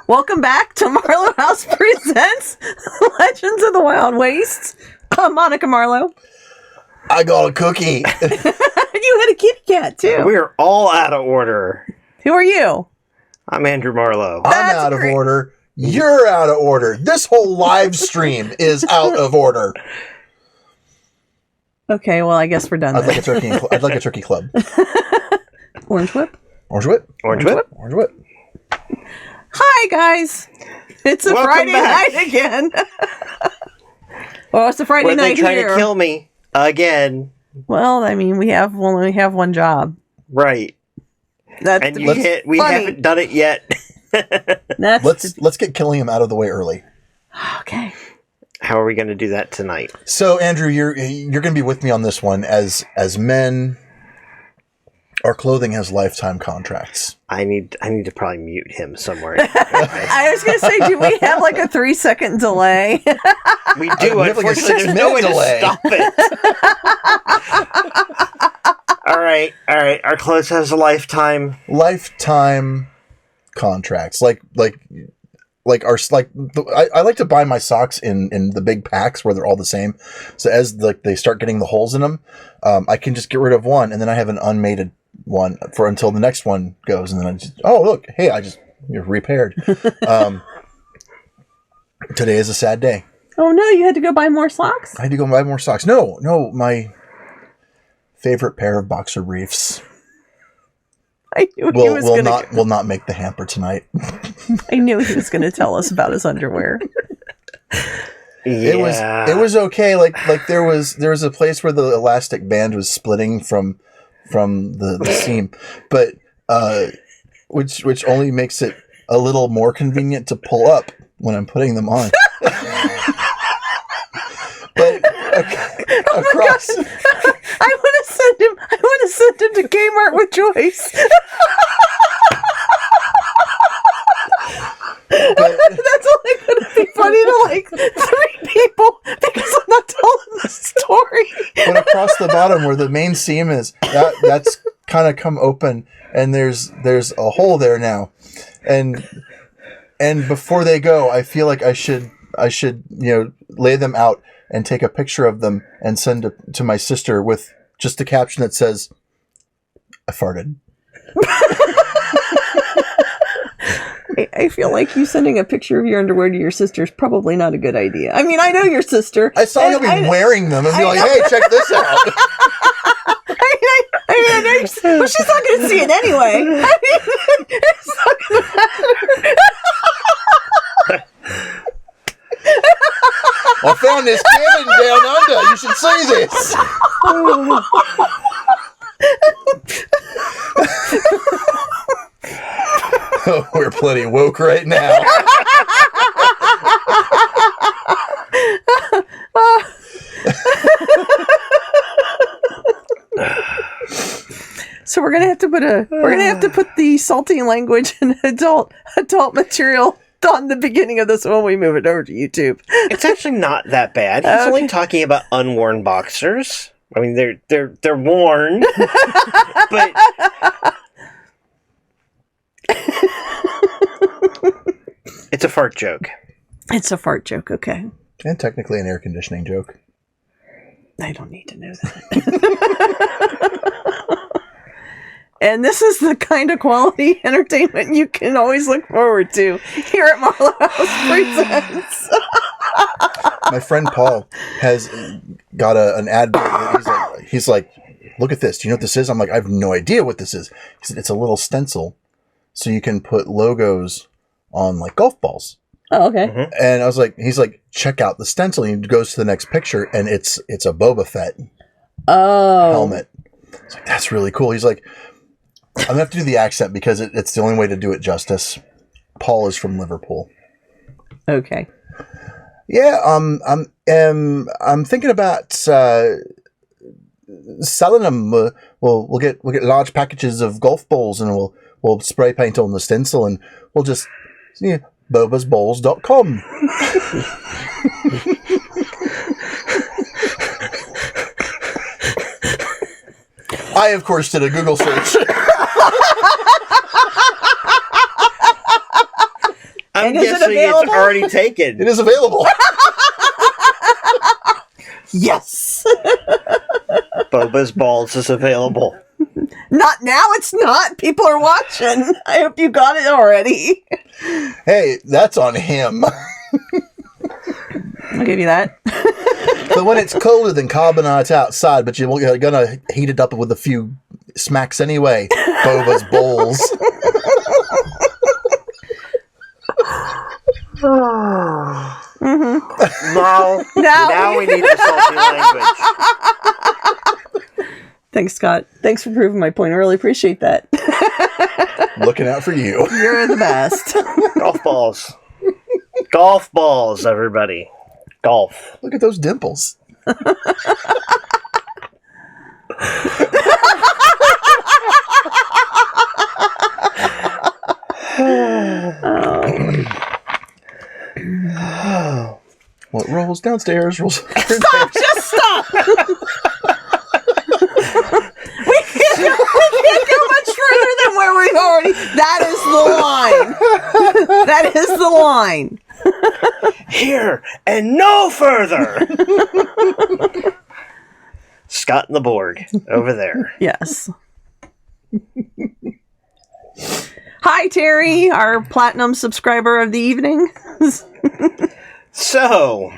Welcome back to Marlowe House Presents Legends of the Wild Wastes. I'm Monica Marlowe. I got a cookie. You had a kitty cat, too. We're all out of order. Who are you? I'm Andrew Marlowe. I'm out of order. You're out of order. This whole live stream is out of order. Okay, well, I guess we're done. I'd like a turkey club. Orange whip? Orange whip? Orange whip? Orange whip. Hi, guys. It's a Welcome Friday back. night again. Well, it's a Friday Were they night trying here. to kill me again? Well, I mean, we only have one job. Right. That's And to you be hit, we funny. haven't done it yet. That's Let's get Killiam out of the way early. okay. How are we going to do that tonight? So, Andrew, you're going to be with me on this one. As men, our clothing has lifetime contracts. I need to probably mute him somewhere. I was going to say, do we have like a 3-second delay? We do. We have like a Unfortunately, there's 6-minute no way delay. to stop it. All right. Our clothes has a lifetime. Lifetime contracts. I like to buy my socks in the big packs where they're all the same. So as they start getting the holes in them, I can just get rid of one, and then I have an unmated one for until the next one goes, and then I just you're repaired. Today is a sad day. Oh no, you had to go buy more socks? I had to go buy more socks. No, my favorite pair of boxer briefs I knew he was will gonna not make the hamper tonight. I knew he was going to tell us about his underwear. Yeah. It was okay. Like there was a place where the elastic band was splitting from the seam, but which only makes it a little more convenient to pull up when I'm putting them on. But across, I want to send him to Kmart with Joyce. That's only going to be funny to like 3 people because I'm not telling the story. but across the bottom where the main seam is, that's kind of come open, and there's a hole there now, and before they go, I feel like I should lay them out and take a picture of them and send it to my sister with just a caption that says, "I farted." I feel like you sending a picture of your underwear to your sister is probably not a good idea. I mean, I know your sister. I saw you'll be wearing them and be like, "Hey, check this out." I know well, she's not going to see it anyway. I mean, it's not going to matter. I found this cabin down under. You should see this. Oh, we're plenty woke right now. So we're gonna have to put the salty language and adult material on the beginning of this when we move it over to YouTube. It's actually not that bad. He's only talking about unworn boxers. I mean, they're worn, but it's a fart joke. It's a fart joke, okay? And technically an air conditioning joke. I don't need to know that. And this is the kind of quality entertainment you can always look forward to here at Marlowe House Presents. My friend Paul has got an ad. He's like, "Look at this. Do you know what this is?" I'm like, "I have no idea what this is." He said, "It's a little stencil, so you can put logos on like golf balls." Oh, okay. Mm-hmm. And I was like, he's like, "Check out the stencil." And he goes to the next picture, and it's a Boba Fett helmet. It's like, that's really cool. He's like, I'm gonna have to do the accent because it's the only way to do it justice. Paul is from Liverpool. Okay. Yeah, I'm thinking about selling them. We'll get large packages of golf balls, and we'll spray paint on the stencil, and we'll just bobasballs.com. I, of course, did a Google search. And is it guessing available? it's already taken. It is available. Yes. Boba's Balls is available. Not now. It's not. People are watching. I hope you got it already. Hey, that's on him. I'll give you that. But when it's colder than carbonite outside, but you're gonna heat it up with a few smacks anyway. Boba's Bowls. Now we need the salty language. Thanks, Scott. Thanks for proving my point. I really appreciate that. Looking out for you. You're the best. Golf balls. Golf balls, everybody. Golf. Look at those dimples. What rolls downstairs rolls upstairs. Stop! Just stop! we can't go much further than where we've already. That is the line. That is the line. Here and no further. Scott and the Borg over there. Yes. Hi, Terry, our platinum subscriber of the evening. So,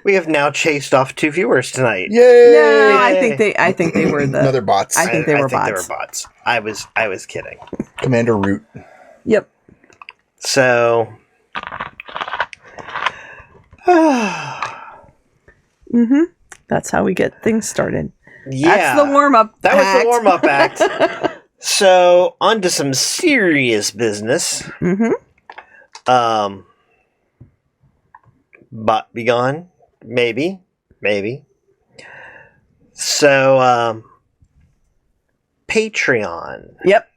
we have now chased off 2 viewers tonight. Yay! No, I think they were the Another bots. I think they were bots. They were bots. I was kidding. Commander Root. Yep. So, That's how we get things started. yeah, That's the warm up. That was the warm up act. So, on to some serious business. Bot be gone? Maybe. So, Patreon. Yep.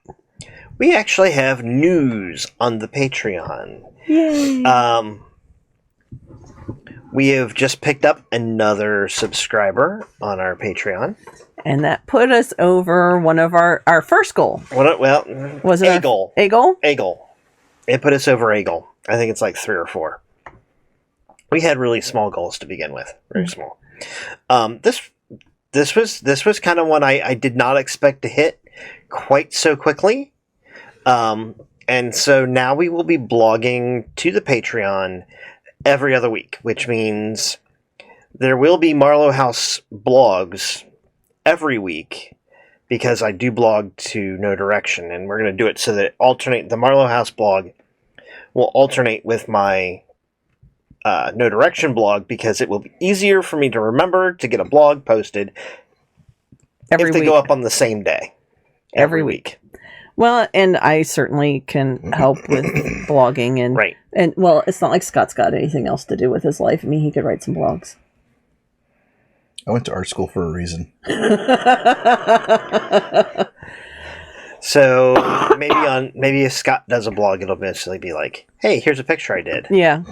We actually have news on the Patreon. Yay. We have just picked up another subscriber on our Patreon. And that put us over one of our first goal. Was it a goal? A goal? A goal. It put us over a goal. I think it's like 3 or 4. We had really small goals to begin with. Very small. This was kind of one I did not expect to hit quite so quickly. And so now we will be blogging to the Patreon every other week, which means there will be Marlowe House blogs every week, because I do blog to No Direction, and we're going to do it so that the Marlowe House blog will alternate with my No Direction blog, because it will be easier for me to remember to get a blog posted Every if they week. go up on the same day. Every week. Well, and I certainly can help with blogging and Right. And well, it's not like Scott's got anything else to do with his life. I mean, he could write some blogs. I went to art school for a reason. So maybe if Scott does a blog, it'll eventually be like, "Hey, here's a picture I did." Yeah.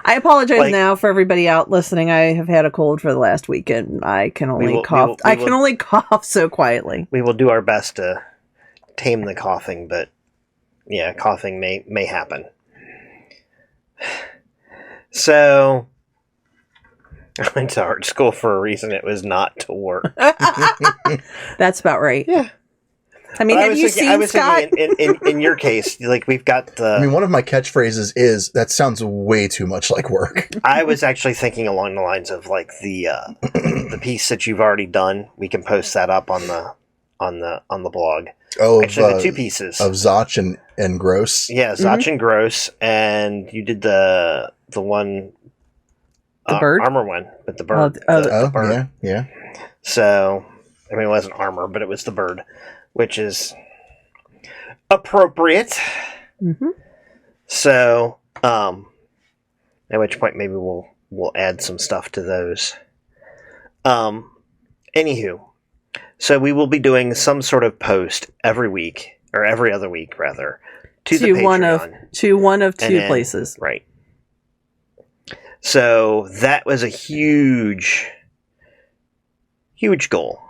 I apologize now for everybody out listening. I have had a cold for the last week, and I can only cough. I can only cough so quietly. We will do our best to tame the coughing, but yeah, coughing may happen. So I went to art school for a reason. It was not to work. That's about right. Yeah. I mean, have you seen Scott? In your case, like we've got the. I mean, one of my catchphrases is that sounds way too much like work. I was actually thinking along the lines of like the piece that you've already done. We can post that up on the blog. Oh, actually, the 2 pieces of Zach and Gross. Yeah, Zach and Gross, and you did the one, the bird armor one, but the bird. The bird. Yeah. So, I mean, it wasn't armor, but it was the bird, which is appropriate. Mm-hmm. So, at which point maybe we'll add some stuff to those. Anywho, so we will be doing some sort of post every week, or every other week rather, to the Patreon. one of 2 places. Right. So that was a huge goal.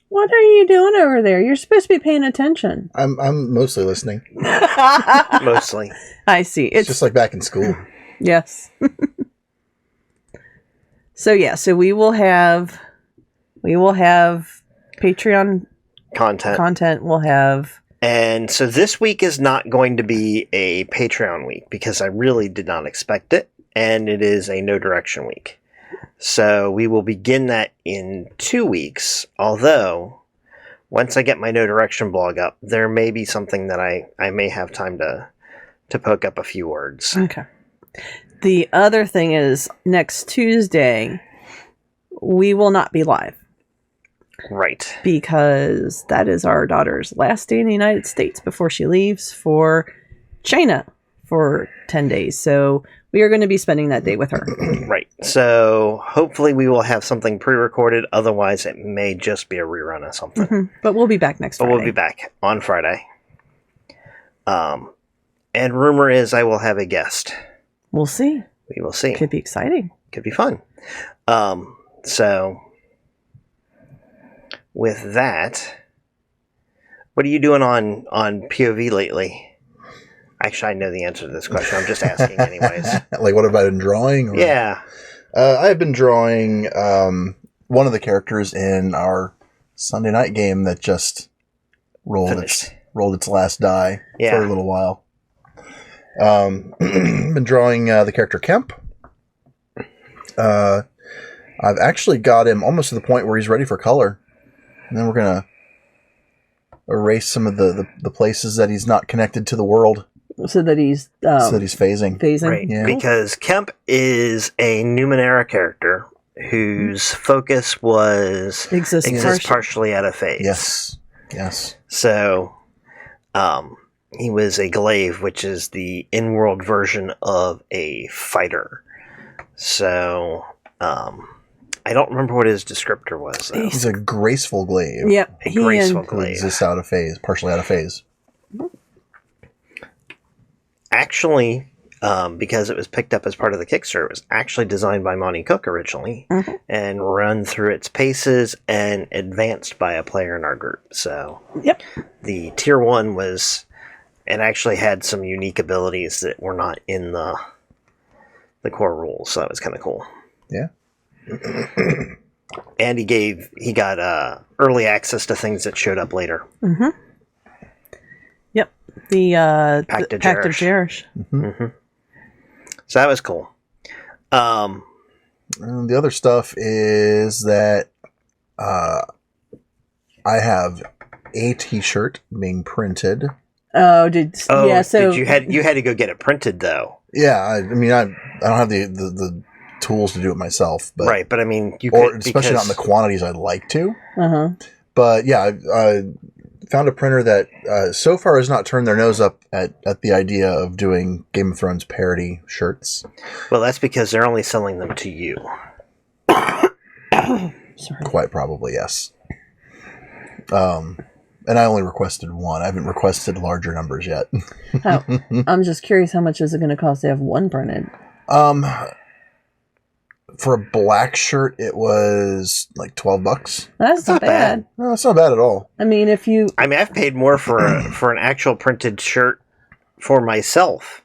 What are you doing over there? You're supposed to be paying attention. I'm mostly listening. Mostly. I see. It's just like back in school. Yes. So we will have Patreon Content. We'll have And so this week is not going to be a Patreon week because I really did not expect it. And it is a No Direction week. So we will begin that in 2 weeks. Although, once I get my No Direction blog up, there may be something that I may have time to poke up a few words. Okay. The other thing is next Tuesday we will not be live. Right. Because that is our daughter's last day in the United States before she leaves for China for 10 days. So we are going to be spending that day with her. Right. So hopefully we will have something pre-recorded. Otherwise, it may just be a rerun of something. Mm-hmm. But we'll be back next Friday. But we'll be back on Friday. And rumor is I will have a guest. We'll see. We will see. Could be exciting. Could be fun. So with that, what are you doing on POV lately? Actually, I know the answer to this question. I'm just asking anyways. Like, what have I been drawing? Or, Yeah. I've been drawing one of the characters in our Sunday night game that just rolled its last die for a little while. Been drawing the character Kemp. I've actually got him almost to the point where he's ready for color. And then we're going to erase some of the places that he's not connected to the world. So that he's phasing. Right, yeah. Because Kemp is a Numenera character whose focus was exists partially out of phase. Yes. So, he was a glaive, which is the in-world version of a fighter. So, I don't remember what his descriptor was, though. He's a graceful glaive. Yep. A graceful glaive. Who exists out of phase, partially out of phase. Actually, because it was picked up as part of the Kickstarter, it was actually designed by Monty Cook originally and run through its paces and advanced by a player in our group. So the tier 1 was, and actually had some unique abilities that were not in the core rules. So that was kind of cool. Yeah. And he got early access to things that showed up later. Mm-hmm. Yep. The Pact of Jerish. Mm-hmm. So that was cool. The other stuff is that I have a T-shirt being printed. So you had to go get it printed though. Yeah, I mean I don't have the tools to do it myself, but right. But I mean, especially not in the quantities I'd like to. Uh-huh. But yeah, I found a printer that so far has not turned their nose up at the idea of doing Game of Thrones parody shirts. Well, that's because they're only selling them to you. Sorry. Quite probably, yes. And I only requested one. I haven't requested larger numbers yet. I'm just curious, how much is it going to cost to have one printed? For a black shirt, it was like $12. That's not bad. No, it's not bad at all. I mean, I've paid more for an actual printed shirt for myself.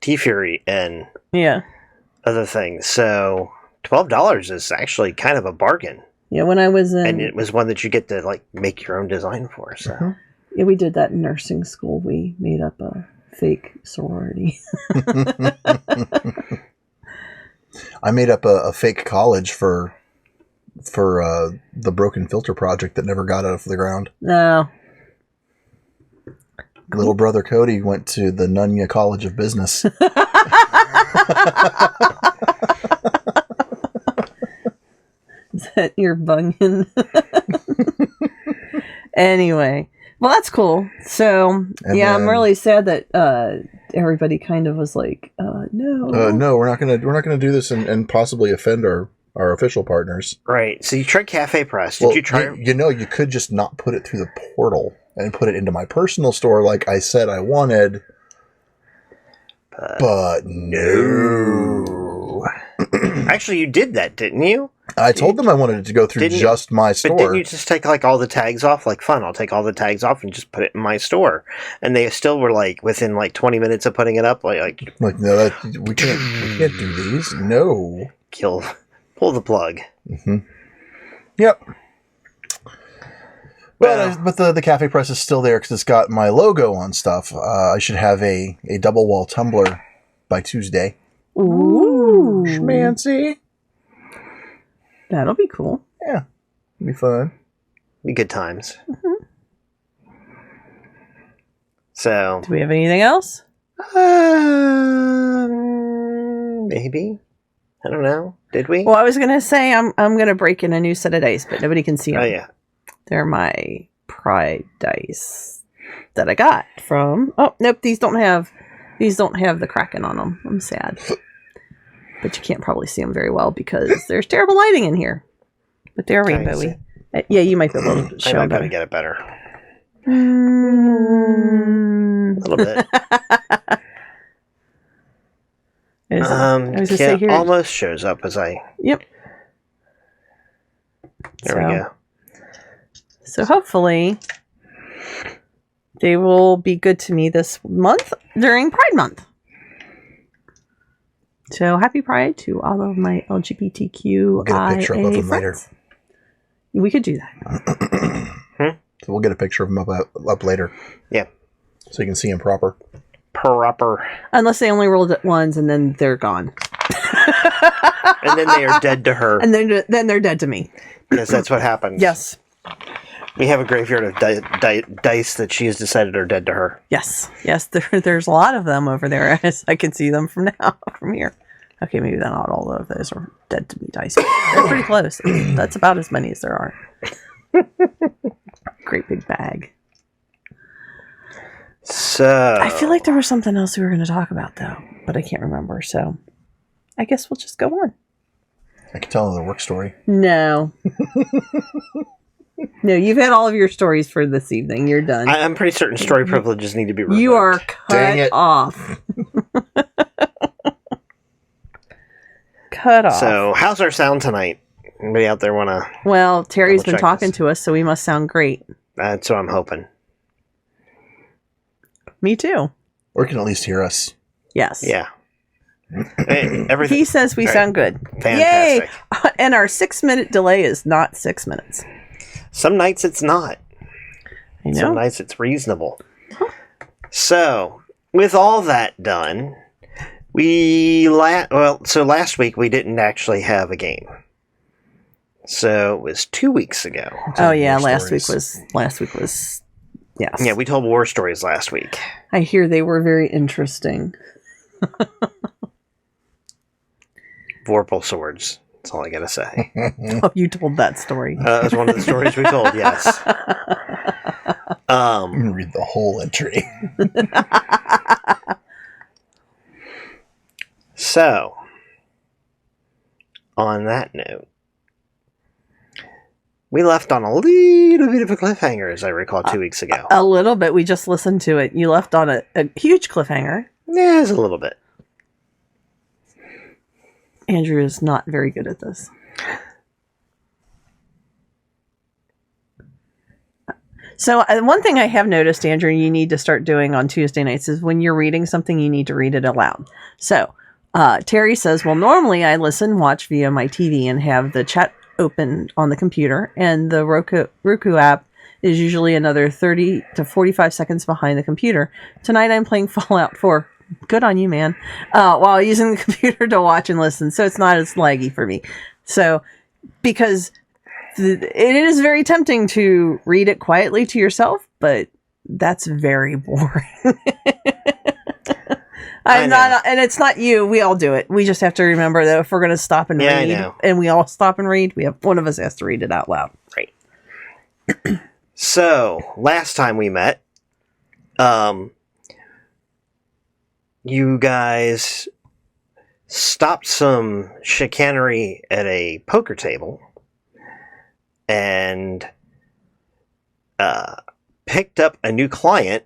T-Fury and other things. So $12 is actually kind of a bargain. Yeah, when I was in... And it was one that you get to, like, make your own design for, so... Yeah, we did that in nursing school. We made up a fake sorority. I made up a fake college for the Broken Filter project that never got out of the ground. No. Little brother Cody went to the Nunya College of Business. Is that your bunion? Anyway. Well, that's cool. So, I'm really sad that everybody kind of was like, no. No, we're not gonna do this and possibly offend our official partners. Right. So you tried Cafe Press. Did you try? You could just not put it through the portal and put it into my personal store like I said I wanted. But no. Actually, you did that, didn't you? I told them I wanted it to go through Didn't you- just my But store. didn't you just take like all the tags off? Like, fine, I'll take all the tags off and just put it in my store. And they still were like within like 20 minutes of putting it up, like Like, no, we can't do these. No. pull the plug. Yep. Well- But the cafe press is still there because it's got my logo on stuff. I should have a double wall tumbler by Tuesday. Ooh. Schmancy. That'll be cool. Yeah. It'll be fun. Be good times. So, Do we have anything else? maybe. I don't know. Did we? Well, I was gonna say I'm gonna break in a new set of dice, but nobody can see them. Oh yeah. They're my Pride dice that I got from. Oh nope, these don't have the Kraken on them. I'm sad, but you can't probably see them very well because there's terrible lighting in here. But they're Can I rainbowy. Yeah, you might be able to I show might them gotta better. get it better. A Mm. little bit. I was gonna say Kit here. almost shows up as I. Yep. There we go. So hopefully they will be good to me this month during Pride Month. So happy Pride to all of my LGBTQIA We'll get a picture up of them later. friends. We could do that. So we'll get a picture of them up later. Yeah. So you can see them proper. Proper. Unless they only rolled it once and then they're gone. And then they are dead to her. And then they're dead to me. Yes, that's what happens. Yes. We have a graveyard of dice that she has decided are dead to her. Yes. Yes. There's a lot of them over there. As I can see them from here. Okay, maybe not all of those are dead to me dice. They're pretty close. That's about as many as there are. Great big bag. So I feel like there was something else we were going to talk about, though, but I can't remember. So I guess we'll just go on. I can tell another work story. No. No, you've had all of your stories for this evening. You're done. I'm pretty certain story privileges need to be revoked. You are Dang cut it. off. Cut off. So, how's our sound tonight? Anybody out there want to? Well, Terry's been check talking this. to us, so we must sound great. That's what I'm hoping. Me too. Or you can at least hear us. Yes. Yeah. Hey, everything. He says we All right. sound good. Fantastic. Yay! And our 6-minute delay is not 6 minutes. Some nights it's not. I know. Some nights it's reasonable. So, with all that done, so last week we didn't actually have a game. So it was 2 weeks ago. Oh yeah, War last stories. week was yes. Yeah, we told war stories last week. I hear they were very interesting. Vorpal swords. That's all I gotta say. Oh, you told that story. That was one of the stories we told. Yes. I'm going to read the whole entry. So, on that note, we left on a little bit of a cliffhanger, as I recall, 2 weeks ago. A little bit. We just listened to it. You left on a huge cliffhanger. Yeah, it's a little bit. Andrew is not very good at this. So one thing I have noticed, Andrew, you need to start doing on Tuesday nights is when you're reading something, you need to read it aloud. So Terry says, well, normally I watch via my TV and have the chat open on the computer, and the Roku app is usually another 30 to 45 seconds behind the computer. Tonight I'm playing Fallout 4. Good on you, man. While using the computer to watch and listen, so it's not as laggy for me. So, because it is very tempting to read it quietly to yourself, but that's very boring. I know. And it's not you. We all do it. We just have to remember that if we're going to stop and Yeah, I read, know. and we all stop and read, one of us has to read it out loud. Right. So, last time we met, you guys stopped some chicanery at a poker table and picked up a new client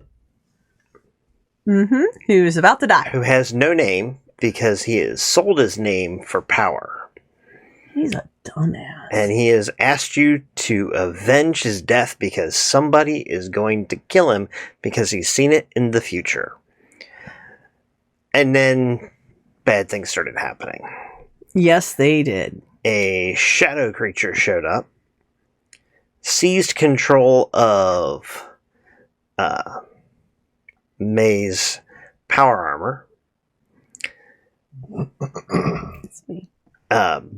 Mm-hmm. Who's about to die? who has no name because he has sold his name for power. He's a Dumbass. And he has asked you to avenge his death because somebody is going to kill him because he's seen it in the future. And then bad things started happening. Yes, they did. A shadow creature showed up, seized control of May's power armor, It's me.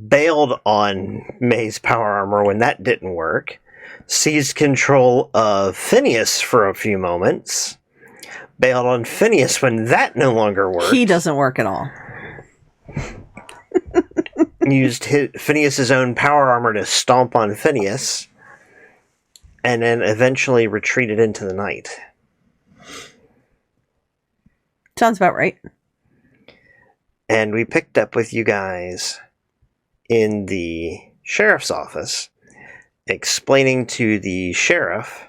bailed on May's power armor when that didn't work, seized control of Phineas for a few moments, bailed on Phineas when that no longer worked. He doesn't work at all. Used Phineas's own power armor to stomp on Phineas, and then eventually retreated into the night. Sounds about right. And we picked up with you guys in the sheriff's office, explaining to the sheriff.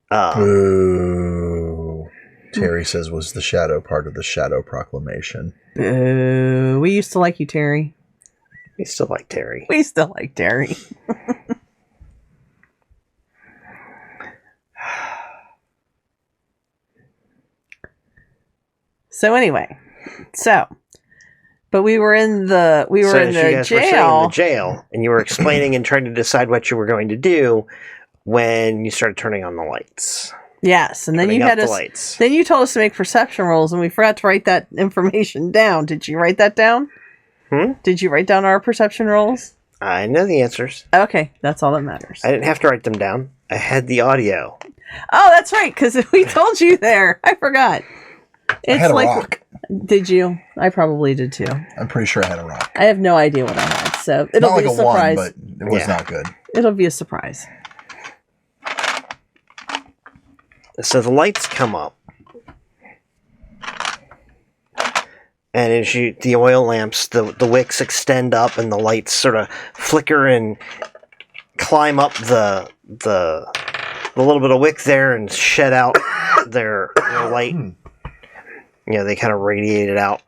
Boo. Terry says was the shadow part of the shadow proclamation. Boo. We used to like you, Terry. We still like Terry. We still like Terry. So anyway, but we were in the You guys were sitting in jail. the jail, and you were explaining and trying to decide what you were going to do when you started turning on the lights. Yes, and then Turning you up had the us. lights. Then you told us to make perception rolls, and we forgot to write that information down. Did you write that down? Did you write down our perception rolls? I know the answers. Okay, that's all that matters. I didn't have to write them down. I had the audio. Oh, that's right, because we told you there. I forgot. I had a rock. Did you? I probably did too. I'm pretty sure I had a rock. I have no idea what I had, so it'll Not be like a a one, surprise. but it was Yeah. not good. It'll be a surprise. So the lights come up. And as the oil lamps, the wicks extend up and the lights sort of flicker and climb up the little bit of wick there and shed out their light. They kind of radiate it out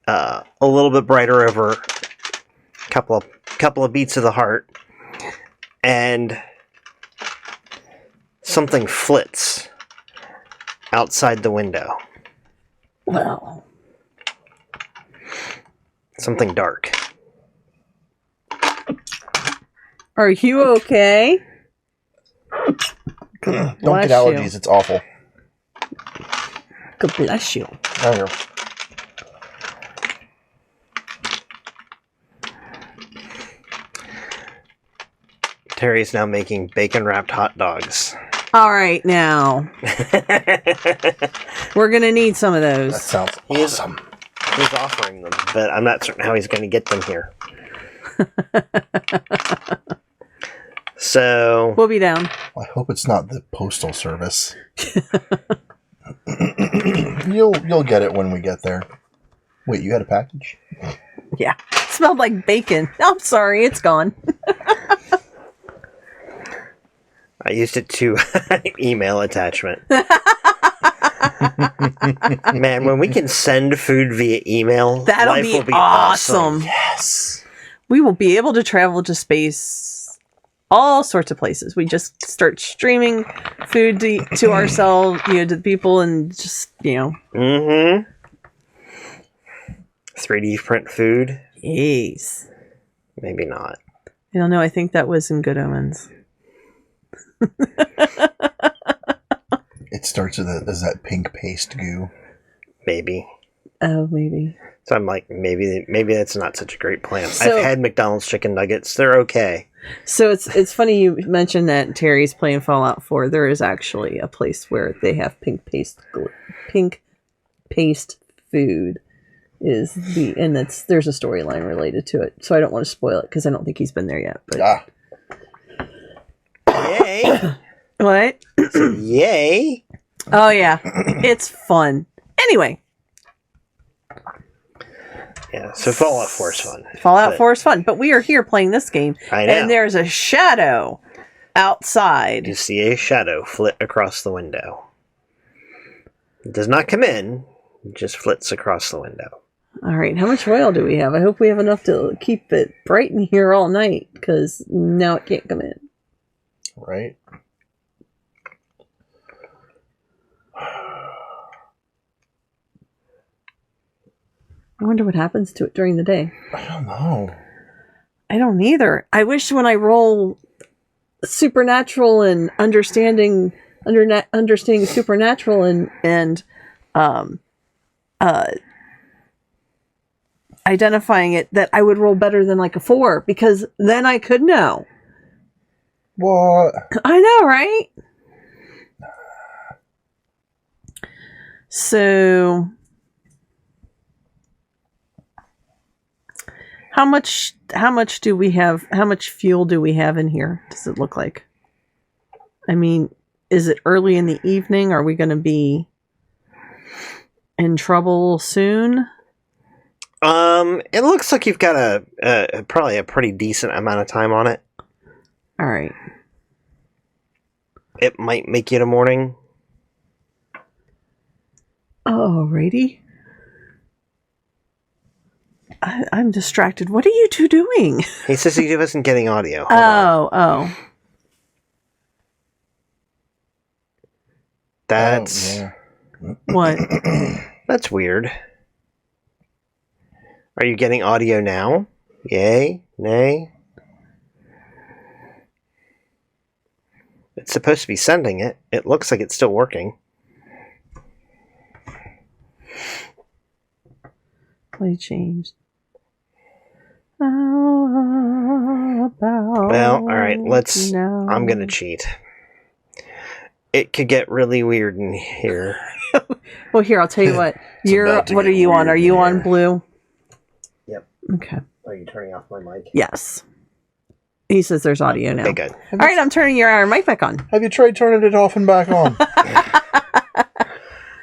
a little bit brighter over a couple of beats of the heart. And something flits outside the window. Well, Something dark. are you okay? Don't Bless get allergies. It's awful. God bless you. Right here. Terry's now making bacon-wrapped hot dogs. All right, now we're gonna need some of That those. sounds He is- awesome. He's offering them, but I'm not certain how he's going to get them here. So, We'll be down. I hope it's not the postal service. You'll get it when we get there. Wait, you had a package? Yeah, it smelled like bacon. I'm sorry, it's gone. I used it to email attachment. Man, when we can send food via email, That'll life be will be awesome. Yes. We will be able to travel to space, all sorts of places. We just start streaming food to ourselves, to the people, and just, Mm-hmm. 3D print food? Yes. Maybe not. I don't know. I think that was in Good Omens. It starts with is that pink paste goo. Maybe. Oh, maybe. So I'm like, maybe that's not such a great plan. So- I've had McDonald's chicken nuggets. They're okay. So it's funny you mentioned that Terry's playing Fallout 4. There is actually a place where they have pink paste food and there's a storyline related to it. So I don't want to spoil it because I don't think he's been there yet. But Yay! what? Yay! Oh yeah, it's fun. Anyway, Yeah, so Fallout 4 is fun. Fallout But 4 is fun, but we are here playing this game, I know. and there's a shadow outside. You see a shadow flit across the window. It does not come in, it just flits across the window. All right, how much oil do we have? I hope we have enough to keep it bright in here all night, because now it can't come in. Right? I wonder what happens to it during the day. I don't know. I don't either. I wish when I roll supernatural and understanding supernatural and identifying it, that I would roll better than like a 4, because then I could know. What? I know, right? So how much do we have? How much fuel do we have in here? Does it look like? I mean, is it early in the evening? Are we going to be in trouble soon? It looks like you've got a probably a pretty decent amount of time on it. All right. It might make it a morning. Alrighty. I'm distracted. What are you two doing? He says he wasn't getting audio. Hold on. Oh. That's Oh, yeah. What? that's weird. Are you getting audio now? Yay? Nay? It's supposed to be sending it. It looks like it's still working. Play changed. How about Well, all right. now? I'm gonna cheat. It could get really weird in here. Well, here, I'll tell you what. about to What are get you on? weird Are you here. on blue? Yep. Okay. Are you turning off my mic? Yes. He says there's audio now. Okay, good. All right, I'm turning your mic back on. Have you tried turning it off and back on?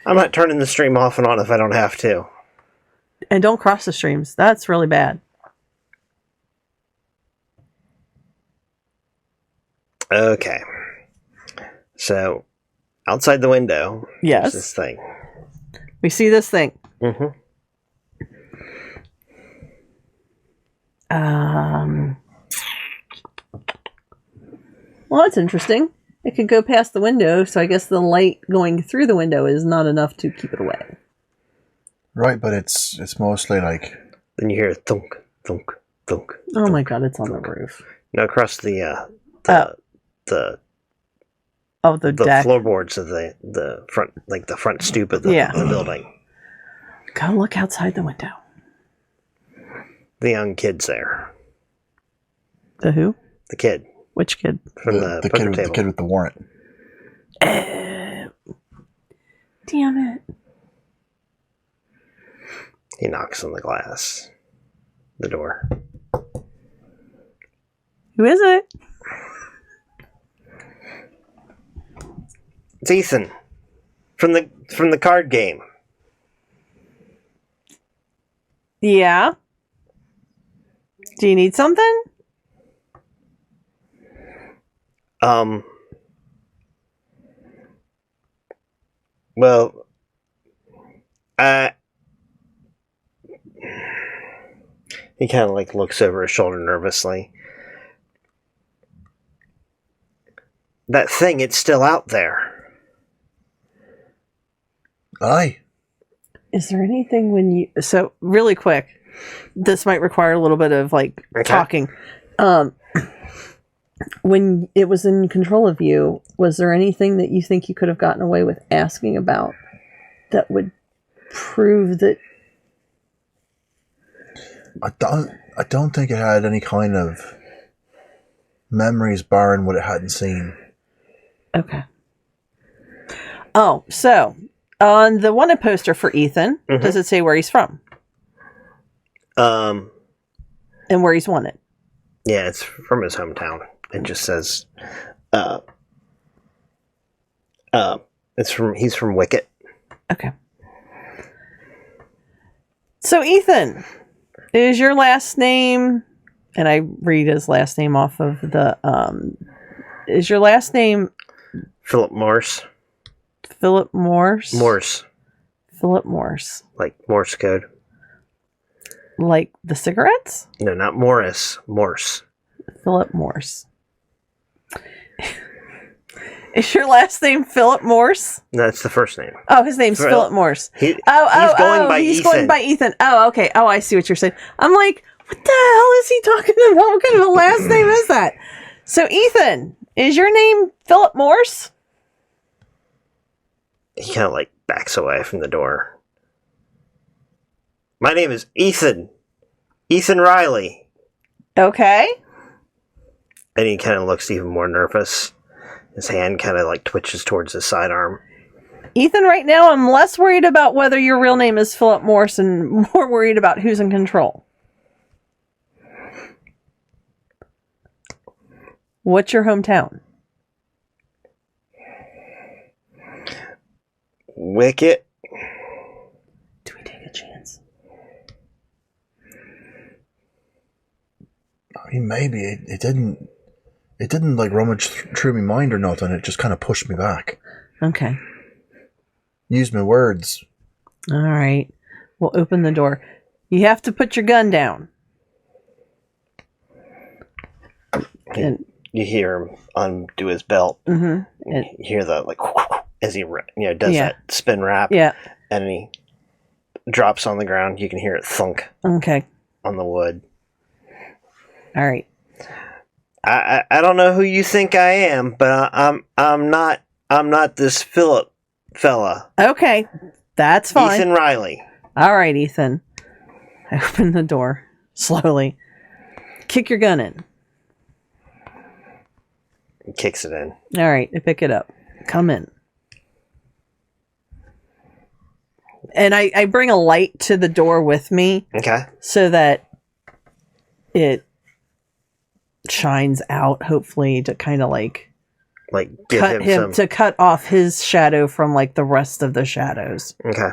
I'm not turning the stream off and on if I don't have to. And don't cross the streams. That's really bad. Okay. So, outside the window, Yes. there's this thing. We see this thing. Mm-hmm. Well, that's interesting. It could go past the window, so I guess the light going through the window is not enough to keep it away. Right, but it's mostly like Then you hear thunk, thunk, thunk. Oh my god, it's on the roof. No, across the Oh, the deck. floorboards of the front, like the front stoop of the building. Go look outside the window. The young kid's there. The who? The kid Which kid? from the poker table. the kid with the warrant. Damn it. He knocks on the glass. The door. Who is it? It's Ethan. From the card game. Yeah. Do you need something? Well, he kind of like looks over his shoulder nervously. That thing, it's still out there. Aye. Is there anything when you... So, really quick. This might require a little bit of, like, Okay. talking. When it was in control of you, was there anything that you think you could have gotten away with asking about that would prove that... I don't think it had any kind of memories barring what it hadn't seen. Okay. Oh, so... On the wanted poster for Ethan, does it say where he's from? And where he's wanted? Yeah, it's from his hometown. It just says, he's from Wicket. Okay. So Ethan, is your last name, and I read his last name off of the, is your last name Philip Morse. Philip Morse? Morse. Philip Morse. Like Morse code. Like the cigarettes? No, not Morris. Morse. Philip Morse. Is your last name Philip Morse? No, that's the first name. Oh, his name's Philip Morse. He's going by he's Ethan. going by Ethan. Oh, okay. Oh, I see what you're saying. I'm like, what the hell is he talking about? What kind of a last name is that? So, Ethan, is your name Philip Morse? He kind of like backs away from the door. My name is Ethan. Ethan Riley. Okay. And he kind of looks even more nervous. His hand kind of like twitches towards his sidearm. Ethan, right now I'm less worried about whether your real name is Philip Morse and more worried about who's in control. What's your hometown? Wicket. Do we take a chance? I mean, maybe it didn't. It didn't like rummage through my mind or nothing. It just kind of pushed me back. Okay. Use my words. All right. We'll open the door. You have to put your gun down. And, You hear him undo his belt. and You hear the like as he does that spin wrap. yeah. And he drops on the ground. You can hear it thunk Okay. on the wood. All right. I don't know who you think I am, but I'm not this Philip fella. Okay. That's fine. Ethan Riley. All right, Ethan. I open the door slowly. Kick your gun in. He kicks it in. All right, I pick it up. Come in. And I bring a light to the door with me Okay. so that it shines out, hopefully, to kind of like Give cut him him some. to cut off his shadow from like the rest of the shadows. Okay.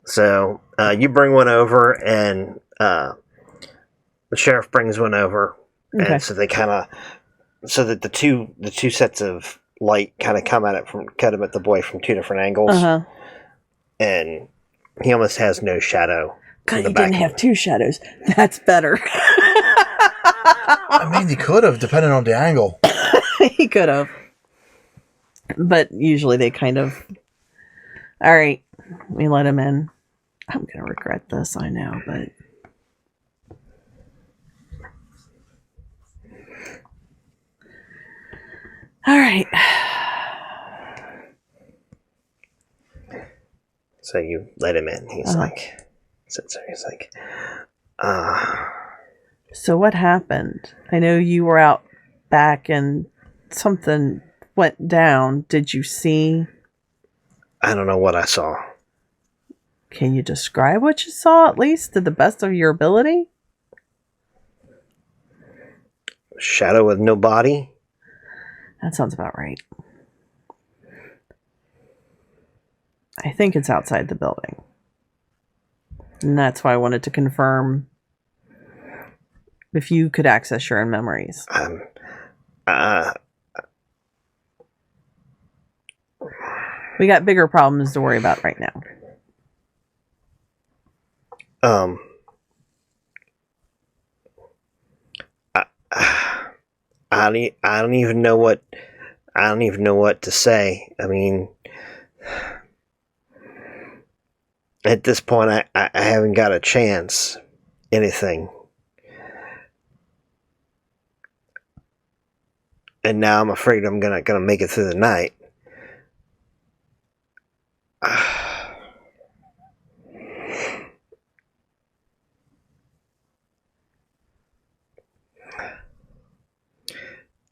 So you bring one over, and the sheriff brings one over, Okay. and so they kind of, so that the two sets of light kind of come at it cut him at the boy from two different angles, Uh-huh. and he almost has no shadow. God, in the he back didn't of have him. two shadows. That's better. I mean, you could have, depending on the angle. He could have. But usually they kind of... All right. We let him in. I'm going to regret this, I know, but... All right. So you let him in. He's Uh-huh. like, sits there. He's like, So what happened? I know you were out back and something went down. Did you see? I don't know what I saw. Can you describe what you saw, at least to the best of your ability? Shadow with no body. That sounds about right. I think it's outside the building. And that's why I wanted to confirm if you could access your own memories. We got bigger problems to worry about right now. I don't even know what to say. I mean, at this point, I haven't got a chance. Anything. And now I'm afraid I'm gonna make it through the night.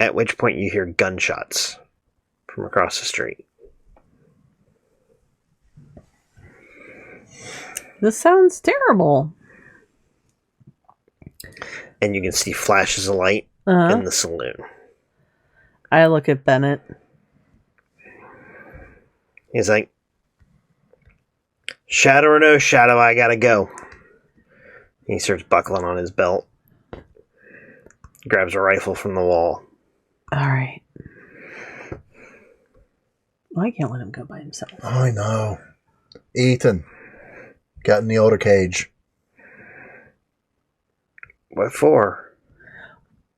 At which point you hear gunshots from across the street. This sounds terrible. And you can see flashes of light Uh-huh. in the saloon. I look at Bennett. He's like, shadow or no shadow, I gotta go. He starts buckling on his belt. Grabs a rifle from the wall. All right. Well, I can't let him go by himself. I know. Ethan, get in the other cage. What for?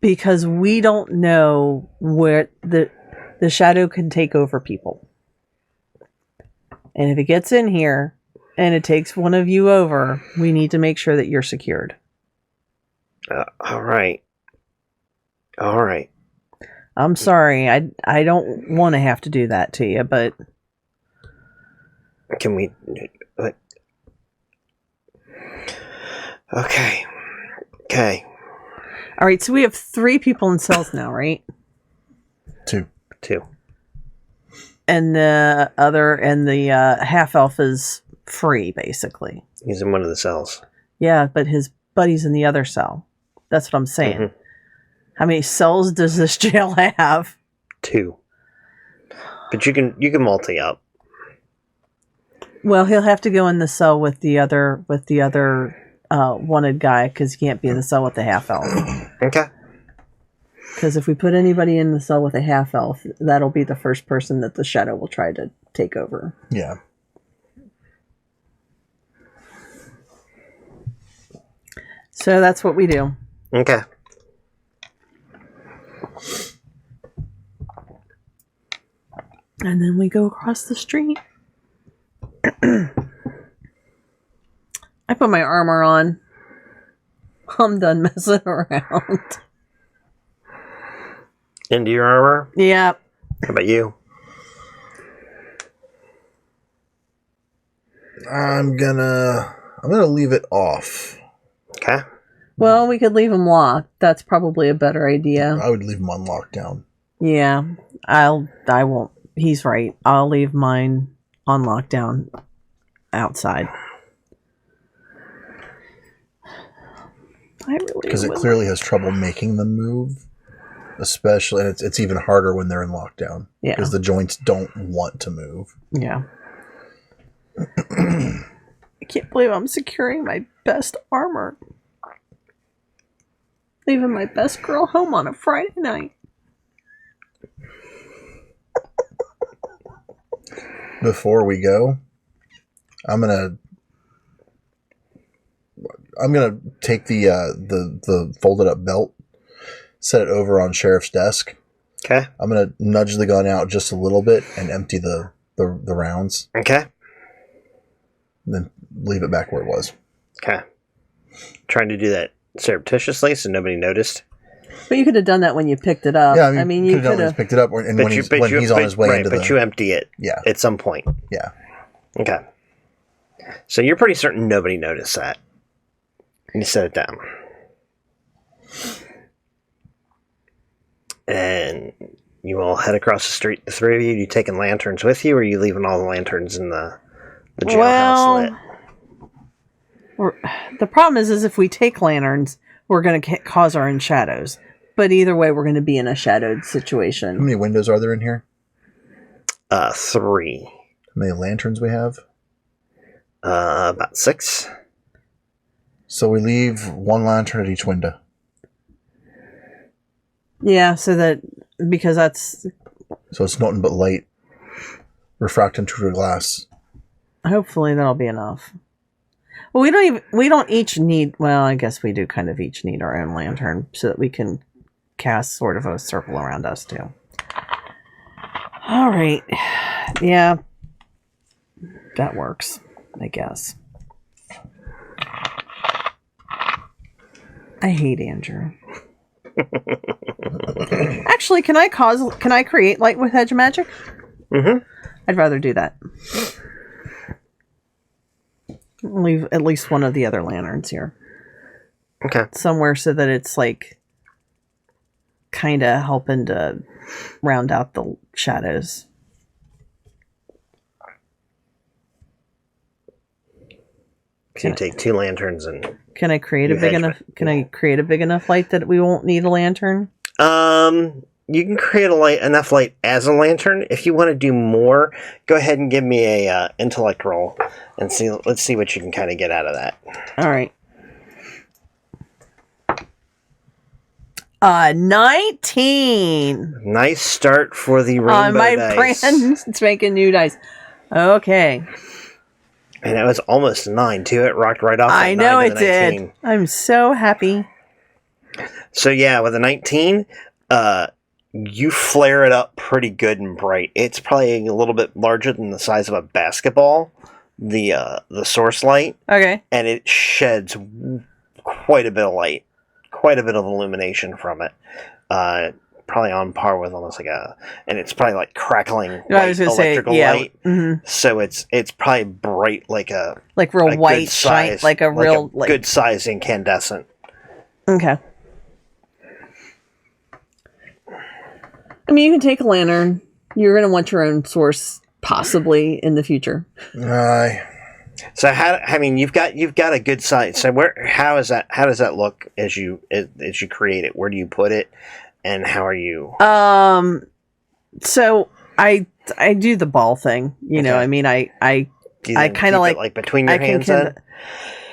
Because we don't know where the shadow can take over people. And if it gets in here and it takes one of you over, we need to make sure that you're secured. All right. All right. I'm sorry. I don't want to have to do that to you, but Can we... What? Okay. Okay. all right, so we have 3 people in cells now, right? 2. 2. And the half elf is free, basically. He's in one of the cells. Yeah, but his buddy's in the other cell. That's what I'm saying. Mhm. How many cells does this jail have? 2. But you can multi up. Well, he'll have to go in the cell with the other wanted guy, because he can't be in the cell with the half elf. Okay. Because if we put anybody in the cell with a half elf, that'll be the first person that the shadow will try to take over. Yeah. So that's what we do. Okay. And then we go across the street. I put my armor on. I'm done messing around. Into your armor? Yeah. How about you? I'm gonna leave it off. Okay. Well, we could leave them locked. That's probably a better idea. I would leave them on lockdown. Yeah. I won't. He's right. I'll leave mine on lockdown outside. I really Because it would clearly has trouble making them move. Especially, and it's even harder when they're in lockdown. Yeah. Because the joints don't want to move. Yeah. I can't believe I'm securing my best armor. Leaving my best girl home on a Friday night. Before we go, I'm gonna take the folded up belt, set it over on Sheriff's desk. Okay. I'm gonna nudge the gun out just a little bit and empty the rounds, Okay. and then leave it back where it was. Okay. Trying to do that surreptitiously so nobody noticed. But you could have done that when you picked it up. Yeah, I mean, you could have. picked it up, and when he's on his way into But you empty it yeah, at some point. yeah. Okay. So you're pretty certain nobody noticed that. And you set it down. And you all head across the street, the 3 of you. You taking lanterns with you, or are you leaving all the lanterns in the jailhouse lit? The problem is if we take lanterns, we're going to cause our own shadows. But either way, we're going to be in a shadowed How situation. many windows are there in here? 3. How many lanterns we have? About 6. So we leave one lantern at each window. Yeah, because that's So it's nothing but light refracting through the glass. hopefully that'll be enough. Well, we don't each need, well, I guess we do kind of each need our own lantern so that we can cast sort of a circle around us too. All right. Yeah. That works, I guess. I hate Andrew. Actually, can I create light with hedge magic? Mm-hmm. I'd rather do that. Leave at least one of the other lanterns here. Okay. Somewhere so that it's like kind of helping to round out the shadows. So you take 2 lanterns and... Can I create You a big hedge enough? it. Can I create a big enough light that we won't need a lantern? You can create enough light as a lantern. If you want to do more, go ahead and give me a intellect roll and see. Let's see what you can kind of get out of that. All right. 19. Nice start for the rainbow My dice. friend's making new dice. Okay. And it was almost a 9 too. It rocked right off. I that know 9 it to the did. 19. I'm so happy. So yeah, with a 19, you flare it up pretty good and bright. It's probably a little bit larger than the size of a basketball, the source light, Okay. and it sheds quite a bit of light, quite a bit of illumination from it. Probably on par with almost like and it's probably like crackling I was white gonna say, electrical yeah. light. Mhm. So it's probably bright like a Like real good white shine, size- like a real like. good size incandescent. Okay. I mean, you can take a lantern. You're gonna want your own source possibly in the future. Aye. So you've got a good size. So how does that look as you create it? Where do you put it, and how are you? So I do the ball thing. You know, Okay. I mean, I Do you I then kinda keep it, like- between your I can hands.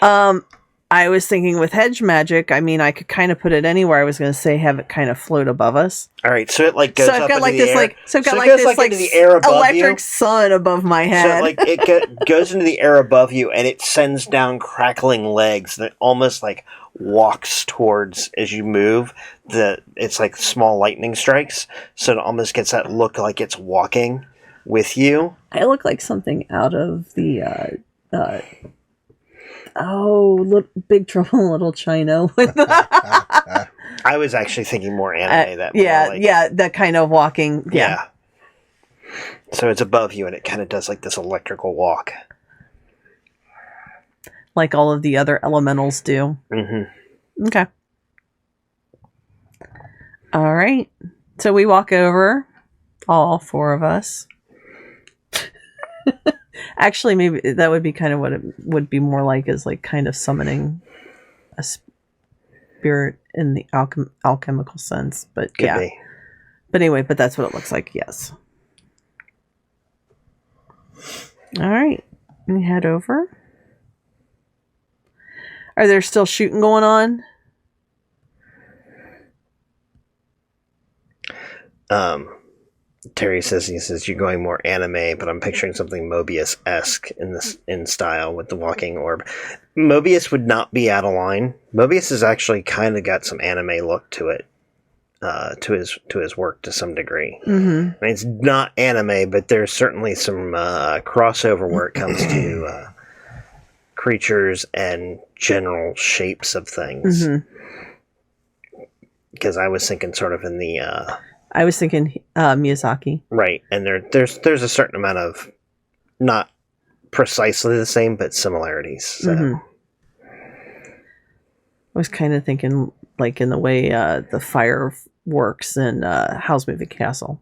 Then? I was thinking with hedge magic, I mean, I could kind of put it anywhere. I was going to say have it kind of float above us. All right, so it goes So up I've got into like the this air. like so I've got it like goes this like into the air above electric you. sun above my So head. it goes into the air above you, and it sends down crackling legs that almost like walks towards as you move. It's like small lightning strikes, so it almost gets that look like it's walking with you. I look like something out of the Big Trouble in Little China. With I was actually thinking more anime. that kind of walking. Yeah. So it's above you, and it kind of does like this electrical walk. Like all of the other elementals do. Mm-hmm. Okay. All right. So we walk over, all four of us. Actually, maybe that would be kind of what it would be more like, is like kind of summoning a spirit in the alchemical sense. But Could yeah. be. But anyway, but that's what it looks like. Yes. All right. We head over. Are there still shooting going on? Terry says you're going more anime, but I'm picturing something Mobius-esque in style with the walking orb. Mobius would not be out of line. Mobius has actually kind of got some anime look to it, to his work to some degree. Mm-hmm. I mean, it's not anime, but there's certainly some crossover where it comes to creatures and general shapes of things. Because I was thinking sort of in the I was thinking Miyazaki. right, and there's a certain amount of not precisely the same, but similarities. So. I was kind of thinking like in the way the fire works in Howl's Moving Castle.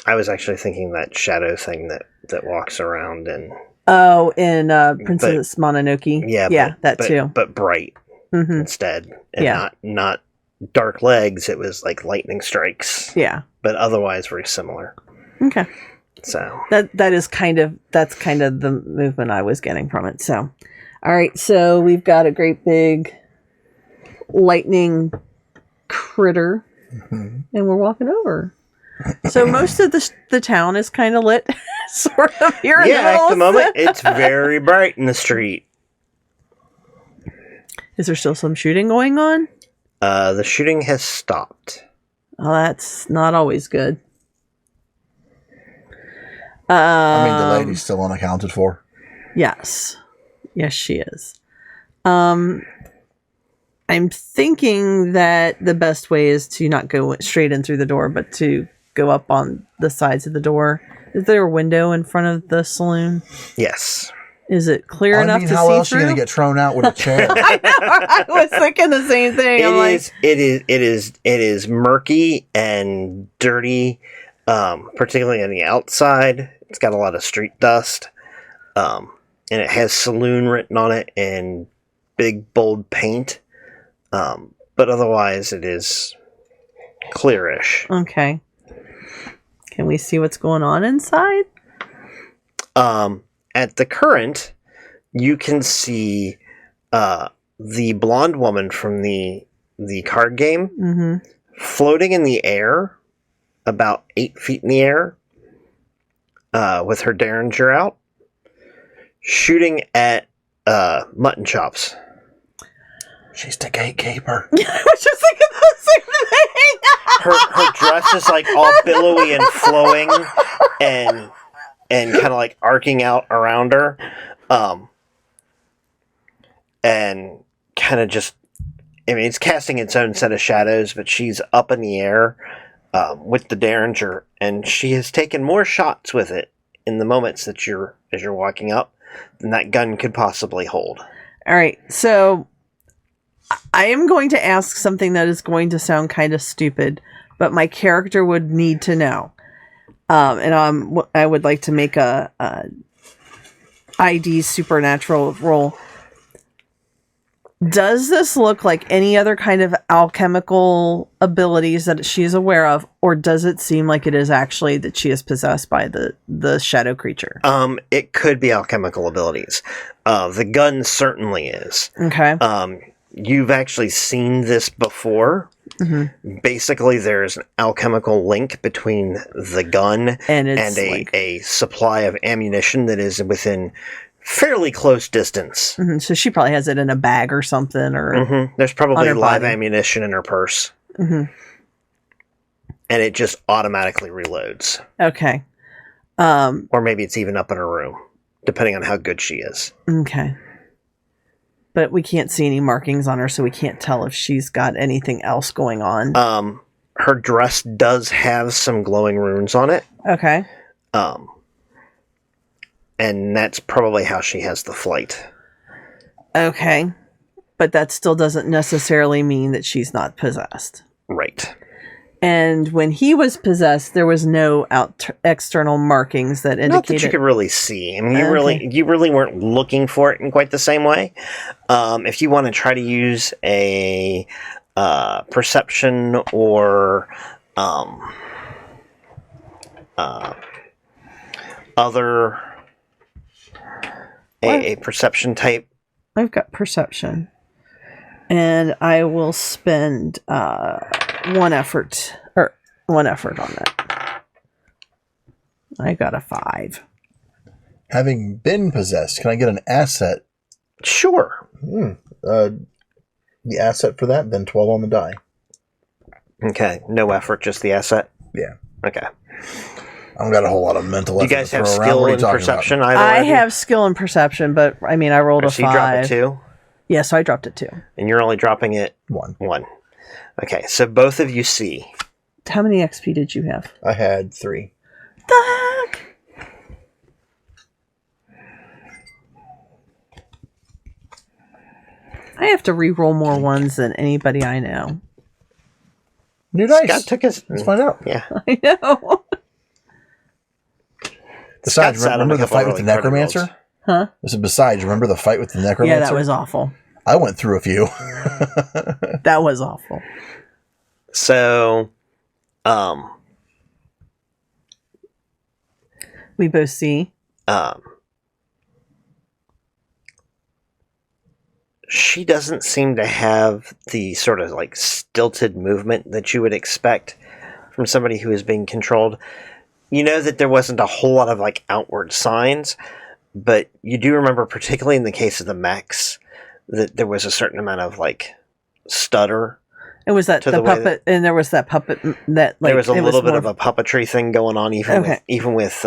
I was actually thinking that shadow thing that walks around and Oh, in Princess Mononoke. yeah, that too. but bright instead, and not dark legs. It was like lightning strikes. Yeah, but otherwise very similar. okay. So That's kind of the movement I was getting from it. So, all right. So we've got a great big lightning critter, and we're walking over. So most of the town is kind of lit, sort of here in the middle. at the moment it's very bright in the street. Is there still some shooting going on? The shooting has stopped. Oh, that's not always good. I mean, the lady's still unaccounted for. Yes. Yes, she is. I'm thinking that the best way is to not go straight in through the door, but to go up on the sides of the door. Is there a window in front of the saloon? Yes. Is it clear enough to see how else are through? you going to get thrown out with a chair? I know. I was thinking the same thing. It is murky and dirty, particularly on the outside. It's got a lot of street dust, and it has saloon written on it in big bold paint. But otherwise, it is clearish. Okay. Can we see what's going on inside? At the current, you can see the blonde woman from the card game floating in the air, about 8 feet in the air, with her derringer out, shooting at mutton chops. She's the gatekeeper. I was just thinking the same thing. Her dress is like all billowy and flowing and kind of like arcing out around her. And kind of just, I mean, it's casting its own set of shadows, but she's up in the air with the Derringer, and she has taken more shots with it in the moments that as you're walking up than that gun could possibly hold. All right, so I am going to ask something that is going to sound kind of stupid, but my character would need to know. And I would like to make a ID supernatural roll. Does this look like any other kind of alchemical abilities that she is aware of, or does it seem like it is actually that she is possessed by the shadow creature? It could be alchemical abilities. The gun certainly is. Okay. You've actually seen this before. Mm-hmm. Basically, there's an alchemical link between the gun and a supply of ammunition that is within fairly close distance. Mm-hmm. So she probably has it in a bag or something, or mm-hmm. There's probably live ammunition in her purse, mm-hmm. and it just automatically reloads. Okay. Or maybe it's even up in her room, depending on how good she is. Okay. But we can't see any markings on her, so we can't tell if she's got anything else going on. Her dress does have some glowing runes on it. Okay. And that's probably how she has the flight. Okay. But that still doesn't necessarily mean that she's not possessed. Right. And when he was possessed, there was no external markings that indicated... Not that you could really see. I mean, you really weren't looking for it in quite the same way. If you want to try to use a perception or other... A perception type. I've got perception. And I will spend one effort on that. I got a 5. Having been possessed, can I get an asset? Sure. The asset for that, then 12 on the die. Okay. No effort, just the asset? Yeah. Okay. I don't got a whole lot of mental effort. Do you guys have skill and perception? I have skill and perception, but I mean, I rolled a 5. So you drop it 2? Yeah, so I dropped it 2. And you're only dropping it 1. Okay, so both of you see. How many XP did you have? I had 3. The heck? I have to re-roll more ones than anybody I know. New dice. Scott took his... Let's find out. Yeah. I know. Besides, remember the fight with the necromancer? Huh? Besides, remember the fight with the necromancer? Yeah, that was awful. I went through a few. That was awful. So, we both see. She doesn't seem to have the sort of like stilted movement that you would expect from somebody who is being controlled. You know that there wasn't a whole lot of like outward signs, but you do remember, particularly in the case of the mechs, that there was a certain amount of like stutter. It was that the puppet, and there was that puppet that like there was a little bit of a puppetry thing going on, even with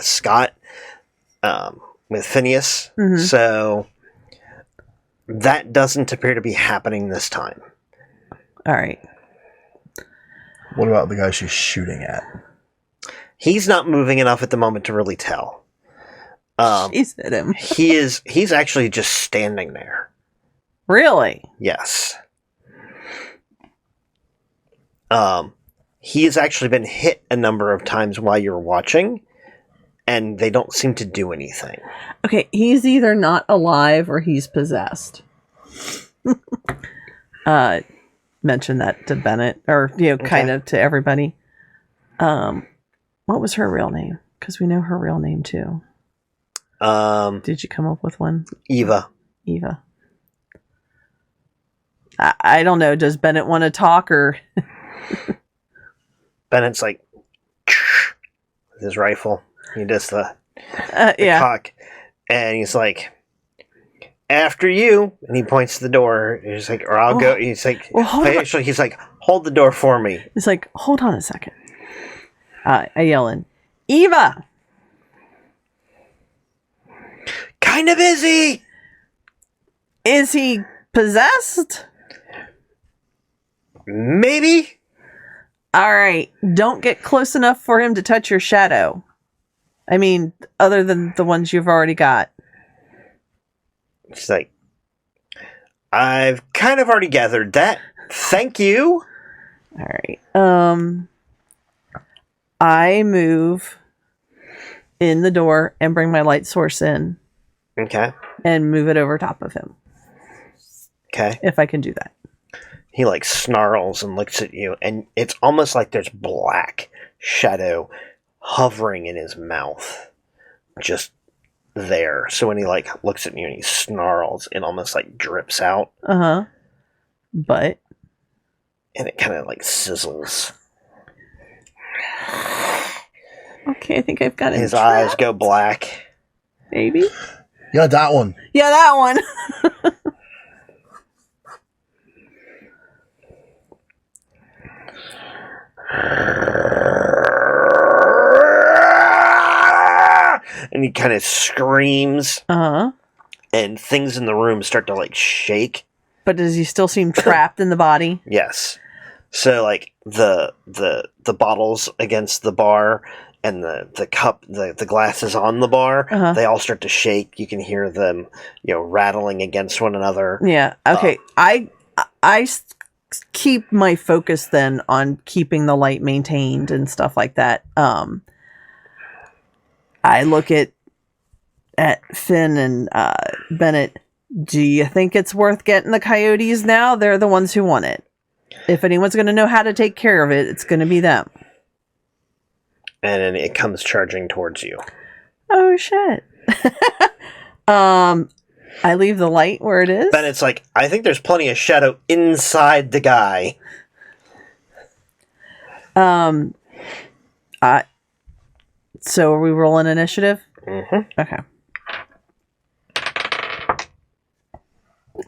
Scott, with Phineas. Mm-hmm. So that doesn't appear to be happening this time. All right. What about the guy she's shooting at? He's not moving enough at the moment to really tell. She's hit him. He's actually just standing there. Really? Yes. He has actually been hit a number of times while you're watching, and they don't seem to do anything. Okay, he's either not alive or he's possessed. Mention that to Bennett, or kind of to everybody. What was her real name? Because we know her real name too. Did you come up with one? Eva. I don't know. Does Bennett want to talk, or Bennett's like with his rifle. He does the yeah. cock, and he's like, after you. And he points to the door. He's like, or I'll go. He's like, well, hold on. actually, he's like, hold the door for me. It's like, hold on a second. I yell in, Eva! Kind of busy. Is he possessed? Maybe. All right, don't get close enough for him to touch your shadow. I mean, other than the ones you've already got. She's like, I've kind of already gathered that. Thank you. All right. I move in the door and bring my light source in Okay. and move it over top of him. Okay. If I can do that. He like snarls and looks at you, and it's almost like there's black shadow hovering in his mouth, just there. So when he like looks at you and he snarls, it almost like drips out, But and it kind of like sizzles. okay, I think I've got it. His eyes go black. Maybe. Yeah, that one. Yeah, that one. And he kind of screams, and things in the room start to like shake. But does he still seem trapped in the body? Yes. So like the bottles against the bar and the cup, the glasses on the bar, they all start to shake. You can hear them, rattling against one another. Yeah. Okay. I keep my focus then on keeping the light maintained and stuff like that. I look at Finn and Bennett. Do you think it's worth getting the coyotes now? They're the ones who want it. If anyone's going to know how to take care of it, it's going to be them. And then it comes charging towards you. Oh shit. I leave the light where it is. Bennett's like, I think there's plenty of shadow inside the guy. So are we rolling initiative? Mm-hmm. Okay.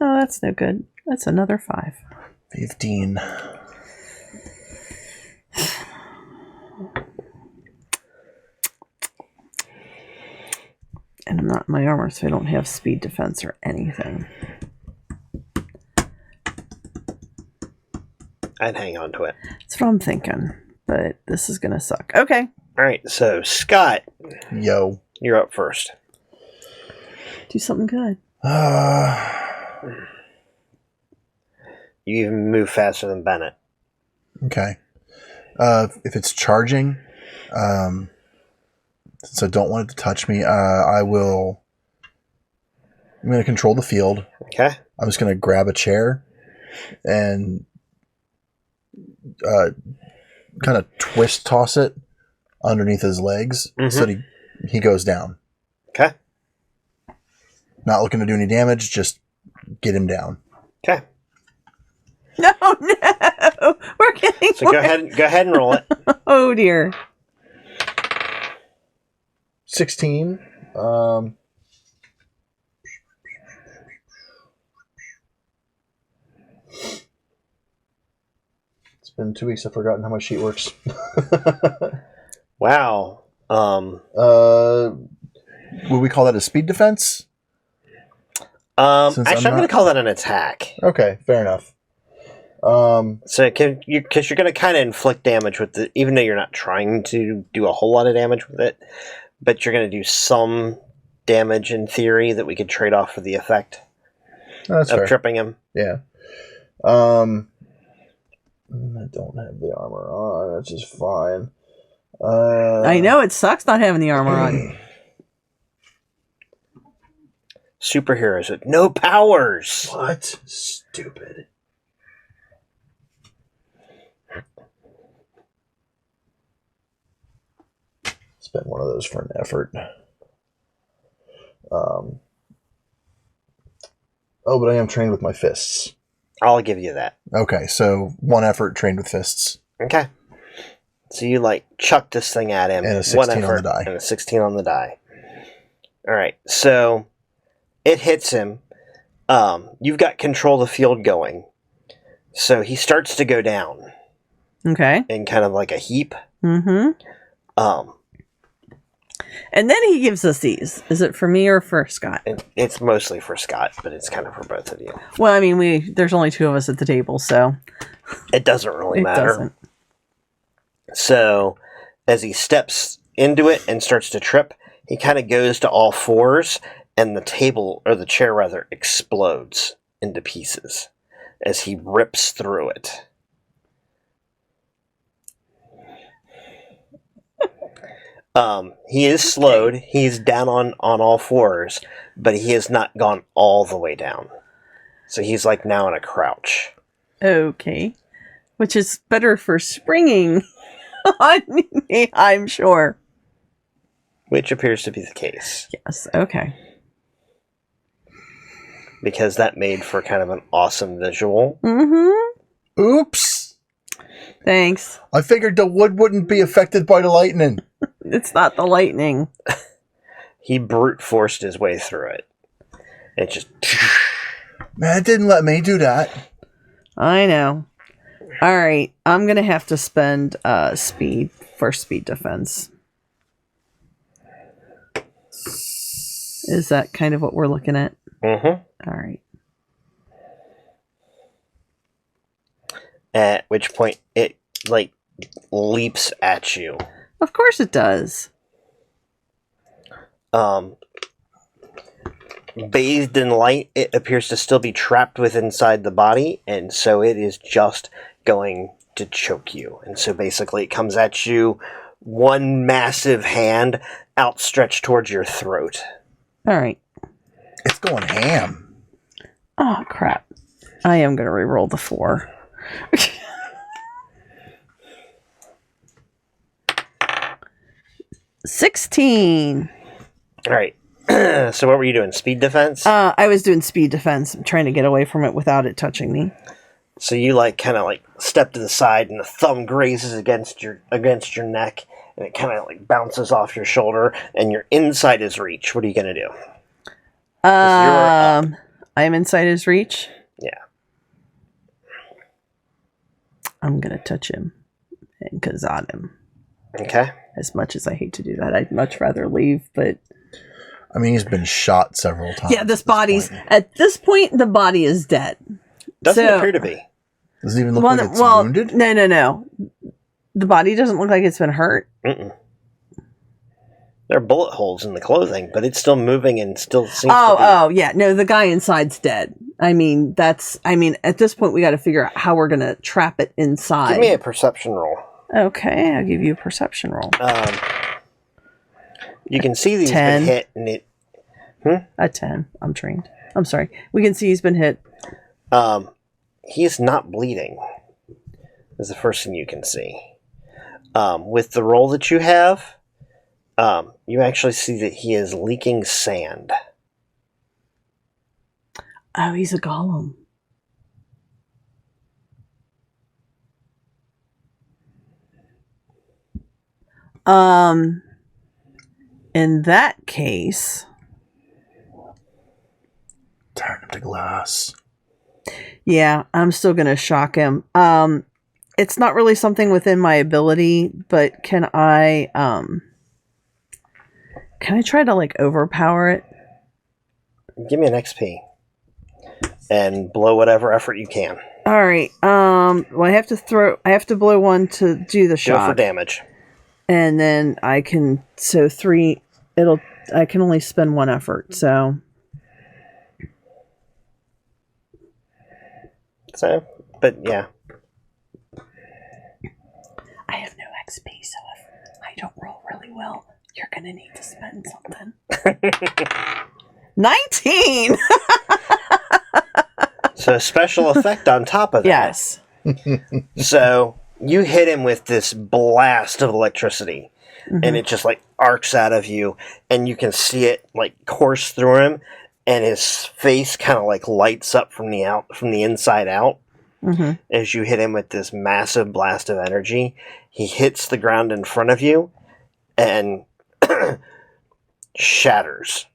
Oh, that's no good. That's another 5. 15. And I'm not in my armor, so I don't have speed defense or anything. I'd hang on to it. That's what I'm thinking. But this is going to suck. Okay. All right, so Scott, Yo. you're up first. Do something good. You even move faster than Bennett. Okay. If it's charging, since I don't want it to touch me, I'm going to control the field. Okay. I'm just going to grab a chair and kind of twist toss it underneath his legs so that he goes down. Okay. Not looking to do any damage, just get him down. Okay. No, we're getting So go ahead and roll it. Oh dear. 16. It's been 2 weeks. I've forgotten how my sheet works. Wow. Would we call that a speed defense? Actually, I'm going to call that an attack. Okay, fair enough. So, because you're going to kind of inflict damage with it, even though you're not trying to do a whole lot of damage with it, but you're going to do some damage in theory that we could trade off for the effect That's of fair. tripping him. Yeah. I don't have the armor on, which is fine. I know it sucks not having the armor on. Superheroes with no powers. What? Stupid. Spend one of those for an effort. Oh, but I am trained with my fists. I'll give you that. Okay, so one effort trained with fists. Okay. So you chuck this thing at him. And a 16 one on effort, the die. And a 16 on the die. All right. So it hits him, You've got control of the field going. So he starts to go down Okay. in kind of like a heap. Mm-hmm. Um, And then he gives us these. Is it for me or for Scott? it's mostly for Scott, but it's kind of for both of you. Well, I mean, there's only 2 of us at the table, so It doesn't really it matter. doesn't. So as he steps into it and starts to trip, he kind of goes to all fours, and the table, or the chair rather, explodes into pieces as he rips through it. He is slowed. He's down on all fours, but he has not gone all the way down. So he's like now in a crouch. Okay. Which is better for springing on me, I'm sure. Which appears to be the case. Yes, okay. Because that made for kind of an awesome visual. Mm-hmm. Oops. Thanks. I figured the wood wouldn't be affected by the lightning. It's not the lightning. He brute forced his way through it. It just... Man, it didn't let me do that. I know. All right, I'm going to have to spend speed for speed defense. Is that kind of what we're looking at? Mm-hmm. All right. At which point it, like, leaps at you. Of course it does. Bathed in light, it appears to still be trapped within inside the body, and so it is just going to choke you. And so basically it comes at you, one massive hand outstretched towards your throat. All right. It's going ham. Oh, crap. I am going to reroll the 4. $16. All right. So what were you doing? Speed defense? I was doing speed defense. I'm trying to get away from it without it touching me. So you like kind of like step to the side, and the thumb grazes against your neck, and it kind of like bounces off your shoulder, and you're inside his reach. What are you gonna do? I'm inside his reach. Yeah. I'm gonna touch him and kazat him. Okay. As much as I hate to do that, I'd much rather leave. But I mean, he's been shot several times. yeah, at this point, the body is dead. Doesn't So- appear to be. Doesn't even look like it's wounded. No. The body doesn't look like it's been hurt. Mm-mm. There are bullet holes in the clothing, but it's still moving and still seems to be. Oh, yeah. No, the guy inside's dead. I mean, at this point, we got to figure out how we're going to trap it inside. Give me a perception roll. Okay, I'll give you a perception roll. You can see that he's 10. been hit, and it. A 10. I'm trained. I'm sorry. We can see he's been hit. He is not bleeding. Is the first thing you can see. With the roll that you have, you actually see that he is leaking sand. Oh, he's a golem. In that case, Turn him to glass. yeah, I'm still gonna shock him. It's not really something within my ability, but can I try to like overpower it? Give me an XP. And blow whatever effort you can. All right. Well, I have to blow 1 to do the Go for shot, damage. and then I can 3. I can only spend 1 effort, so. So, but yeah. I have no XP, so if I don't roll really well, you're gonna need to spend something. 19. So, special effect on top of that. Yes. So, you hit him with this blast of electricity, and it just like arcs out of you, and you can see it like course through him, and his face kind of like lights up from the inside out. As you hit him with this massive blast of energy. He hits the ground in front of you and shatters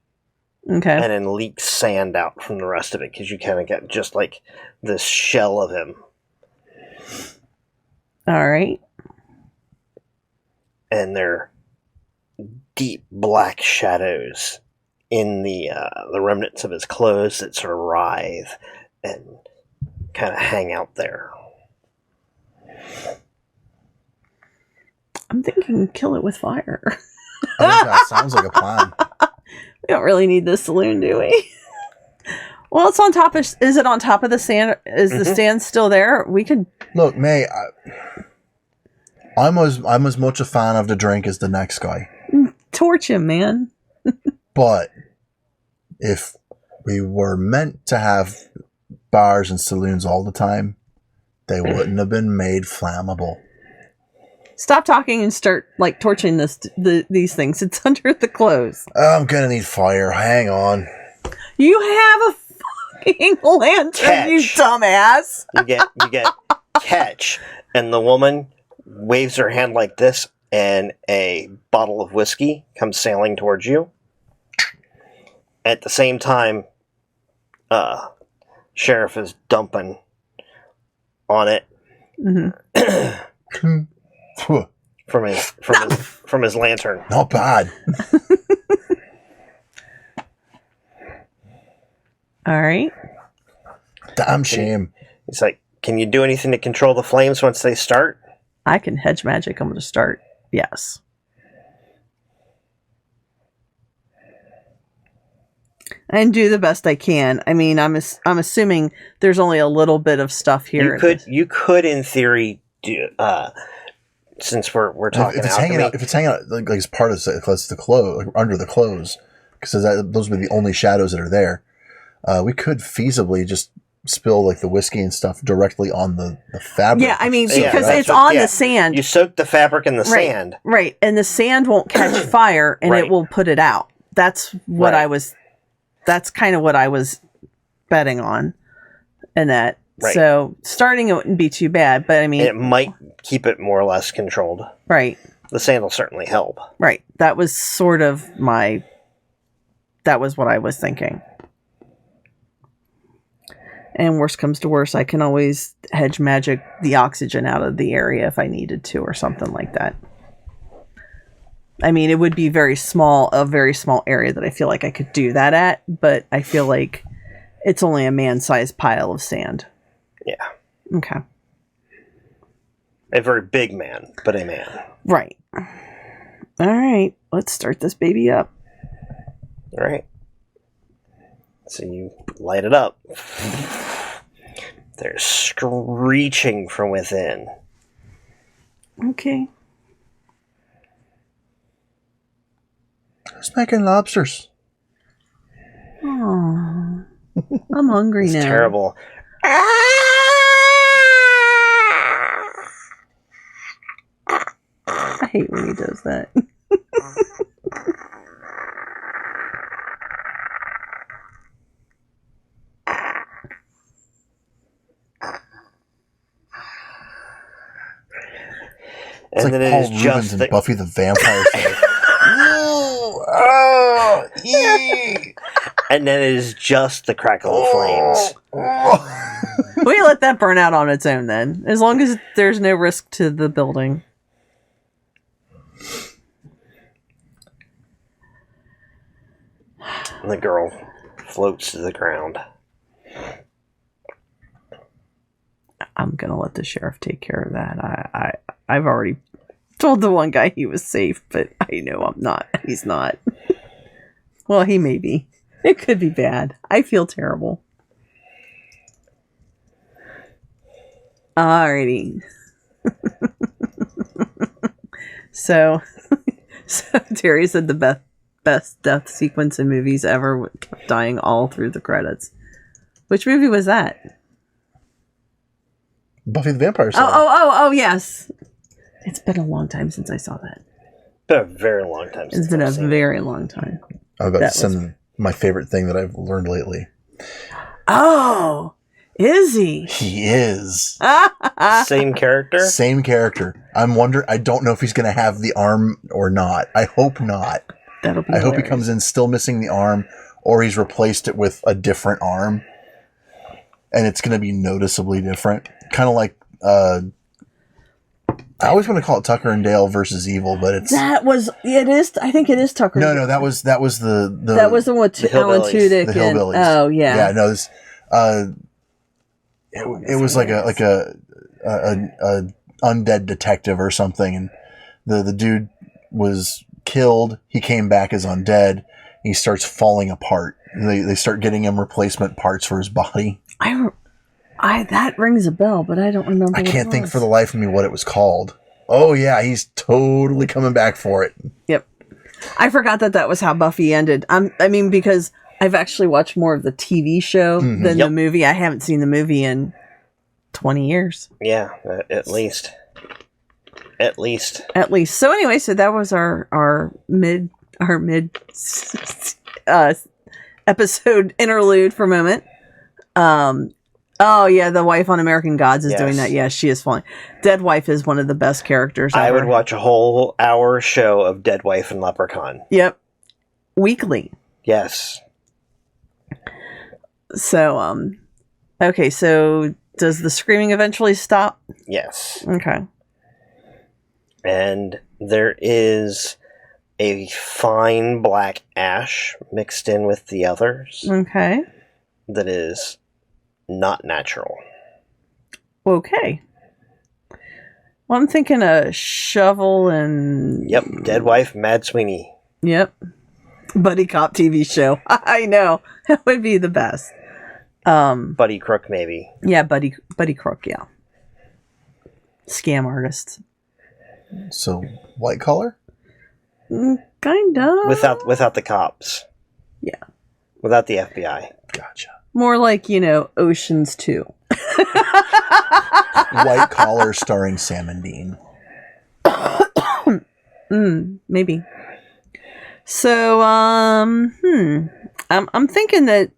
Okay. and then leaks sand out from the rest of it because you kind of get just like this shell of him. All right. And they're deep black shadows in the remnants of his clothes that sort of writhe and kind of hang out there. I'm thinking kill it with fire. I think that sounds like a plan. We don't really need this saloon, do we? Well, it's on top of... Is it on top of the sand? Is the sand still there? We could... Look, May, I'm as much a fan of the drink as the next guy. torch him, man. But if we were meant to have bars and saloons all the time, they wouldn't have been made flammable. Stop talking and start, like, torching these things. It's under the clothes. I'm gonna need fire. Hang on. You have a fucking lantern, Catch. you dumbass. You get catch, and the woman waves her hand like this, and a bottle of whiskey comes sailing towards you. At the same time, Sheriff is dumping on it Mm-hmm. from his lantern. Not bad. All right. Damn shame. He's like, "Can you do anything to control the flames once they start?" I can hedge magic. I'm going to start. Yes. And do the best I can. I mean, I'm assuming there's only a little bit of stuff here. You could in theory do since we're talking If it's alchemy, hanging out like as part of the clothes, like under the clothes, because those would be the only shadows that are there. We could feasibly just spill like the whiskey and stuff directly on the fabric. Yeah, I mean, Yeah, because that's it's what- on yeah. the sand. you soak the fabric in the Right. sand. Right. And the sand won't catch fire and Right. it will put it out. That's what Right. that's kind of what I was betting on. And that. Right. So starting it wouldn't be too bad, but I mean, It might keep it more or less controlled. right. The sand will certainly help. Right. That was sort of that was what I was thinking. And worst comes to worst, I can always hedge magic the oxygen out of the area if I needed to or something like that. I mean, it would be a very small area that I feel like I could do that at, but I feel like it's only a man-sized pile of sand. Yeah. Okay. A very big man, but a man. Right. All right. Let's start this baby up. All right. So you light it up. They're screeching from within. Okay. Who's making lobsters? Oh, I'm hungry It's now. terrible. I hate when he does that. It's And like then Paul it is Rubens just and the, Buffy the Vampire Slayer. Oh, and then it is just the crackle of flames. We let that burn out on its own then, as long as there's no risk to the building. And the girl floats to the ground. I'm gonna let the sheriff take care of that. I've already told the one guy he was safe, but I know I'm not. He's not. Well, he may be. It could be bad. I feel terrible. Alrighty. So Terry said the best death sequence in movies ever, kept dying all through the credits. Which movie was that? Buffy the Vampire Slayer. Oh, yes. It's been a long time since I saw that. Been a very long time. It's Since been a I've seen it. very long time. I'm about that to send my favorite thing that I've learned lately. Oh, is he? He is. Same character. Same character. I don't know if he's going to have the arm or not. I hope not. That'll be I hope he hilarious. comes in still missing the arm, or he's replaced it with a different arm, and it's going to be noticeably different. Kind of like I always want to call it Tucker and Dale versus Evil, but it's it is. I think it is Tucker. no, that was the that was the one with Alan Hillbillies. Tudyk the and Hillbillies. yeah. No, this it was like a undead detective or something, and the dude was killed. He came back as undead. He starts falling apart. They start getting him replacement parts for his body. I that rings a bell, but I don't remember. I what can't it think was. for the life of me what it was called. Oh yeah, he's totally coming back for it. Yep. I forgot that was how Buffy ended. I mean, because I've actually watched more of the TV show than the movie. I haven't seen the movie in 20 years. Yeah, at least. At least. So anyway, so that was our mid episode interlude for a moment. Oh yeah, the wife on American Gods is doing that. Yeah, she is falling. Dead Wife is one of the best characters ever. I would watch a whole hour show of Dead Wife and Leprechaun. Yep. Weekly. Yes. So okay, so does the screaming eventually stop? Yes. Okay. And there is a fine black ash mixed in with the others Okay. that is not natural. Okay. Well, I'm thinking a shovel and... Yep, Dead Wife, Mad Sweeney. Yep. Buddy cop TV show. I know. That would be the best. Buddy Crook, maybe. Yeah, Buddy Crook, yeah. Scam artists. So white collar? Kind of. Without the cops. Yeah. Without the FBI. Gotcha. More like, Oceans 2. White collar starring Sam and Dean. Maybe. So, I'm thinking that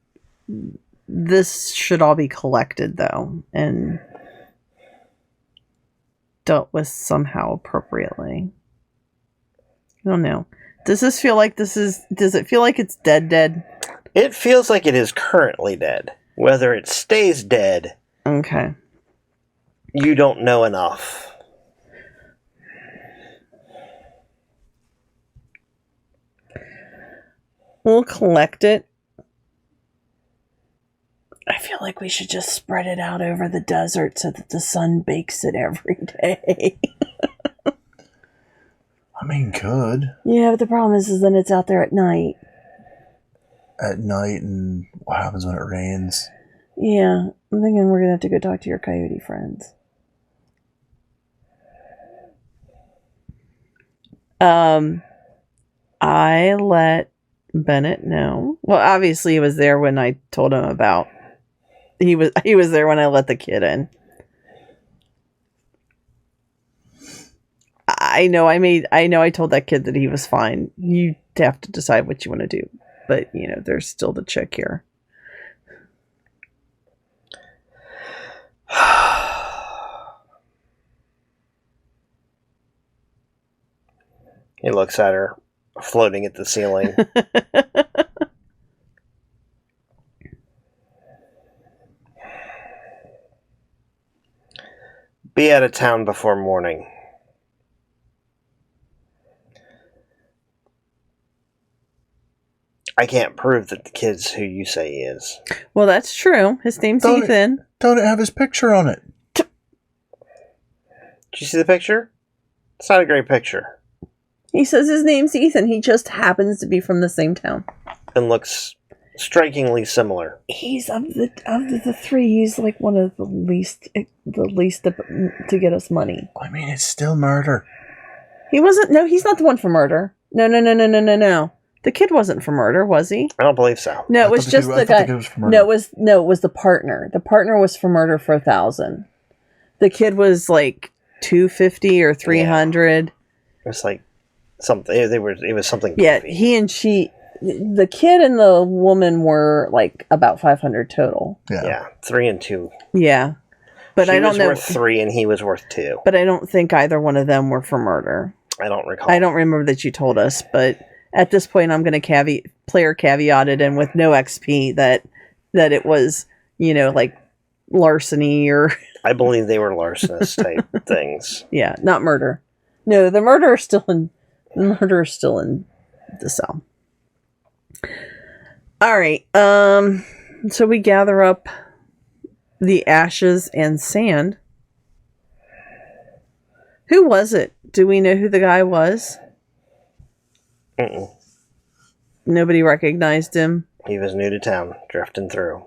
this should all be collected, though, and dealt with somehow appropriately. I don't know. Does it feel like it's dead? It feels like it is currently dead. Whether it stays dead, Okay. you don't know enough. We'll collect it. I feel like we should just spread it out over the desert so that the sun bakes it every day. I mean, good. Yeah, but the problem is then it's out there at night. At night, and what happens when it rains? Yeah, I'm thinking we're gonna have to go talk to your coyote friends. I let Bennett know. Well, obviously he was there when I told him about. He was there when I let the kid in. I know I told that kid that he was fine. You have to decide what you want to do. But, there's still the chick here. He looks at her, floating at the ceiling. Be out of town before morning. I can't prove that the kid's who you say he is. Well, that's true. His name's Ethan. Don't it have his picture on it? Did you see the picture? It's not a great picture. He says his name's Ethan. He just happens to be from the same town. And looks strikingly similar. He's of the three. He's like one of the least to get us money. I mean, it's still murder. He wasn't. No, he's not the one for murder. No. The kid wasn't for murder, was he? I don't believe so. No, it was just the guy. No, it was the partner. The partner was for murder for 1,000. The kid was like 250 or 300. It was like something. It was something. Yeah, goofy. he and she. The kid and the woman were like about 500 total. Yeah, 3 and 2. Yeah, but She I don't was know. worth 3 and he was worth 2. But I don't think either one of them were for murder. I don't recall. I don't remember that you told us, but at this point, I'm going to player caveated and with no XP that it was, like larceny or I believe they were larcenous type things. yeah, not murder. No, the murderer is still in the cell. All right. So we gather up the ashes and sand. Who was it? Do we know who the guy was? Mm-mm. Nobody recognized him. He was new to town, drifting through.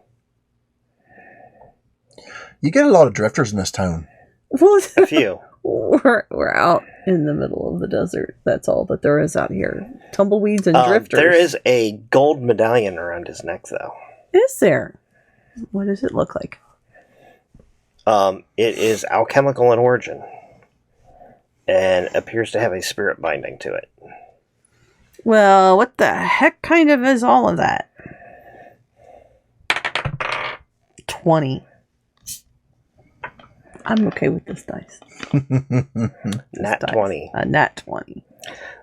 You get a lot of drifters in this town. A few. We're out in the middle of the desert. That's all that there is out here. Tumbleweeds and drifters. There is a gold medallion around his neck, though. Is there? What does it look like? It is alchemical in origin and appears to have a spirit binding to it. Well, what the heck kind of is all of that? 20. I'm okay with this dice. Nat 20. A nat 20.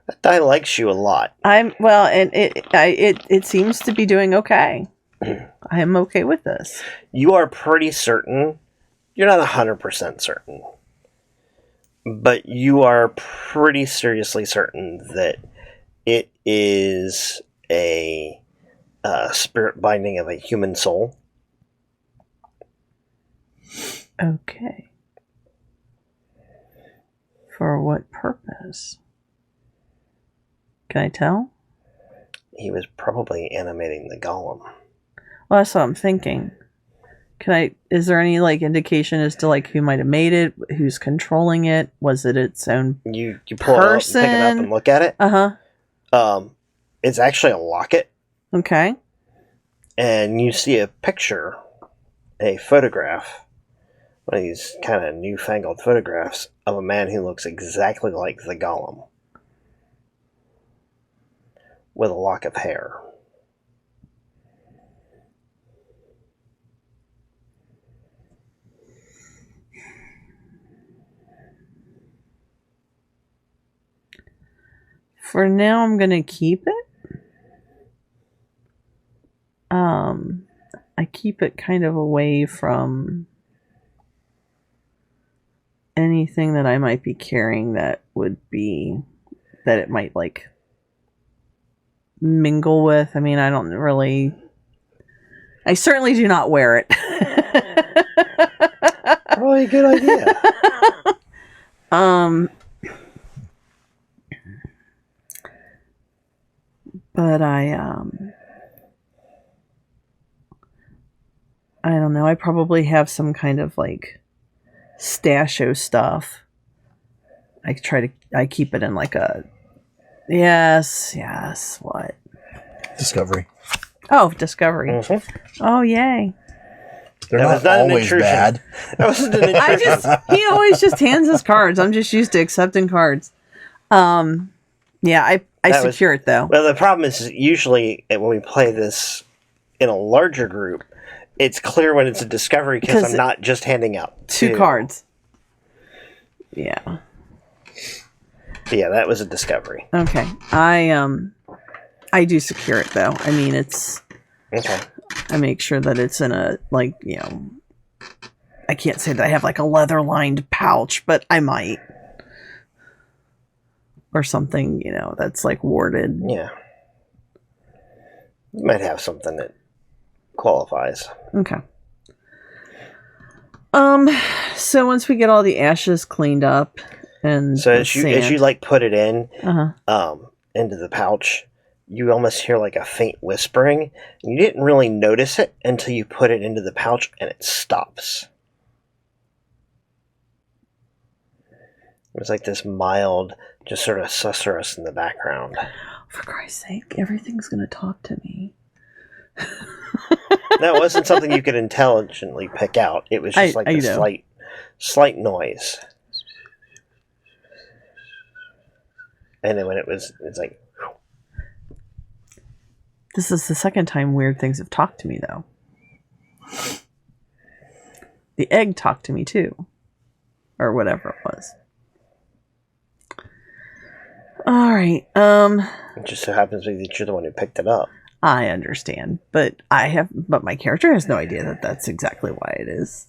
That die likes you a lot. And it seems to be doing okay. I am okay with this. You are pretty certain. You're not 100% certain. But you are pretty seriously certain that it is a spirit binding of a human soul. Okay. For what purpose? Can I tell? He was probably animating the golem. Well, that's what I'm thinking. Is there any indication as to who might have made it, who's controlling it? Was it its own You pull person? it out and pick it up and look at it. Uh-huh. It's actually a locket. Okay. And you see a picture, a photograph, one of these kind of newfangled photographs of a man who looks exactly like the golem. With a lock of hair. For now, I'm going to keep it. I keep it kind of away from anything that I might be carrying that it might mingle with. I mean, I certainly do not wear it. Probably a good idea. But I don't know. I probably have some kind of stasho stuff. I keep it in yes, what? Discovery. Oh, Discovery. Mm-hmm. Oh, yay. They're That not always bad. That wasn't an intrusion. He always just hands us cards. I'm just used to accepting cards. Yeah, I secure it though. Well, the problem is usually when we play this in a larger group, it's clear when it's a discovery because I'm not just handing out two cards. Yeah. But yeah, that was a discovery. Okay. I do secure it though. I mean, it's okay. I make sure that it's in a I can't say that I have a leather lined pouch, but I might. Or something, that's warded. Yeah. You might have something that qualifies. Okay. So once we get all the ashes cleaned up and as you put it in into the pouch, you almost hear a faint whispering. You didn't really notice it until you put it into the pouch and it stops. It was this mild, just sort of susurrus in the background. For Christ's sake, everything's going to talk to me. That wasn't something you could intelligently pick out. It was just a slight noise. And then when it's like... This is the second time weird things have talked to me, though. The egg talked to me, too. Or whatever it was. All right. It just so happens that you're the one who picked it up. I understand, but my character has no idea that that's exactly why it is.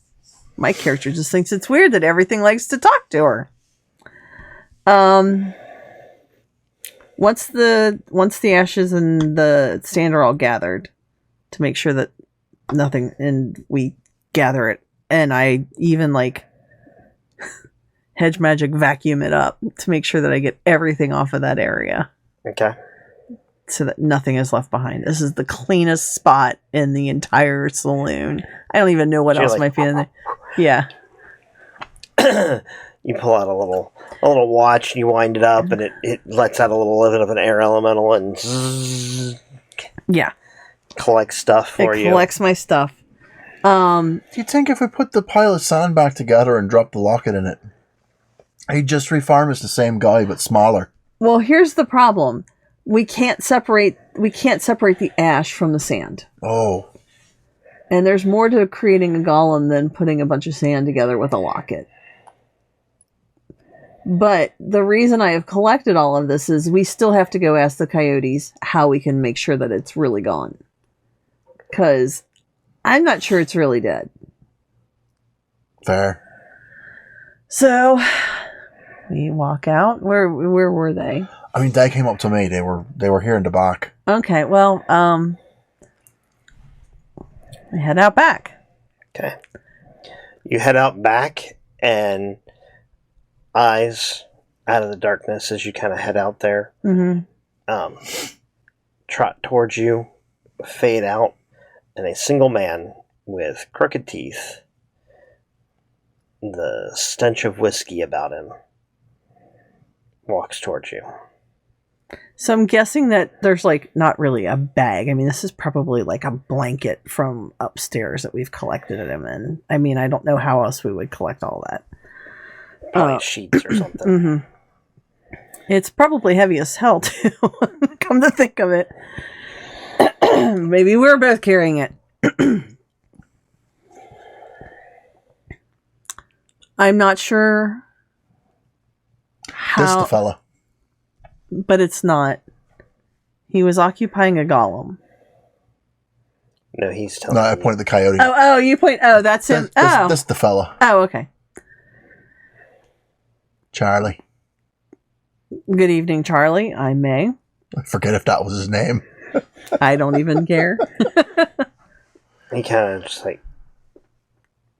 My character just thinks it's weird that everything likes to talk to her. Once the ashes and the stand are all gathered, to make sure that nothing, and we gather it, and I even like hedge magic vacuum it up to make sure that I get everything off of that area. Okay. So that nothing is left behind. This is the cleanest spot in the entire saloon. I don't even know what else might be in there. Yeah. You pull out a little watch and you wind it up, and it lets out a little bit of an air elemental and Yeah. collects stuff for you. It collects my stuff. Do you think if we put the pile of sand back together and drop the locket in it, he'd just refarm as the same guy but smaller? Well, here's the problem. We can't separate the ash from the sand. Oh. And there's more to creating a golem than putting a bunch of sand together with a locket. But the reason I have collected all of this is we still have to go ask the coyotes how we can make sure that it's really gone. Because I'm not sure it's really dead. Fair. So we walk out. Where were they? I mean, they came up to me. They were here in the back. Okay, well, we head out back. Okay. You head out back, and eyes out of the darkness as you kind of head out there. Mm-hmm. Trot towards you, fade out, and a single man with crooked teeth, the stench of whiskey about him, walks towards you. So I'm guessing that there's like not really a bag. I mean, this is probably like a blanket from upstairs that we've collected him in. I mean, I don't know how else we would collect all that. Probably sheets or something. Mm-hmm. It's probably heavy as hell too. Come to think of it, maybe we're both carrying it. I'm not sure how. This the fella. But it's not. He was occupying a golem. No, he's telling No, I you. pointed at the coyote. Oh, you point. Oh, that's him. This the fella. Oh, okay. Charlie. Good evening, Charlie. I'm May. I forget if that was his name. I don't even care. He kind of just like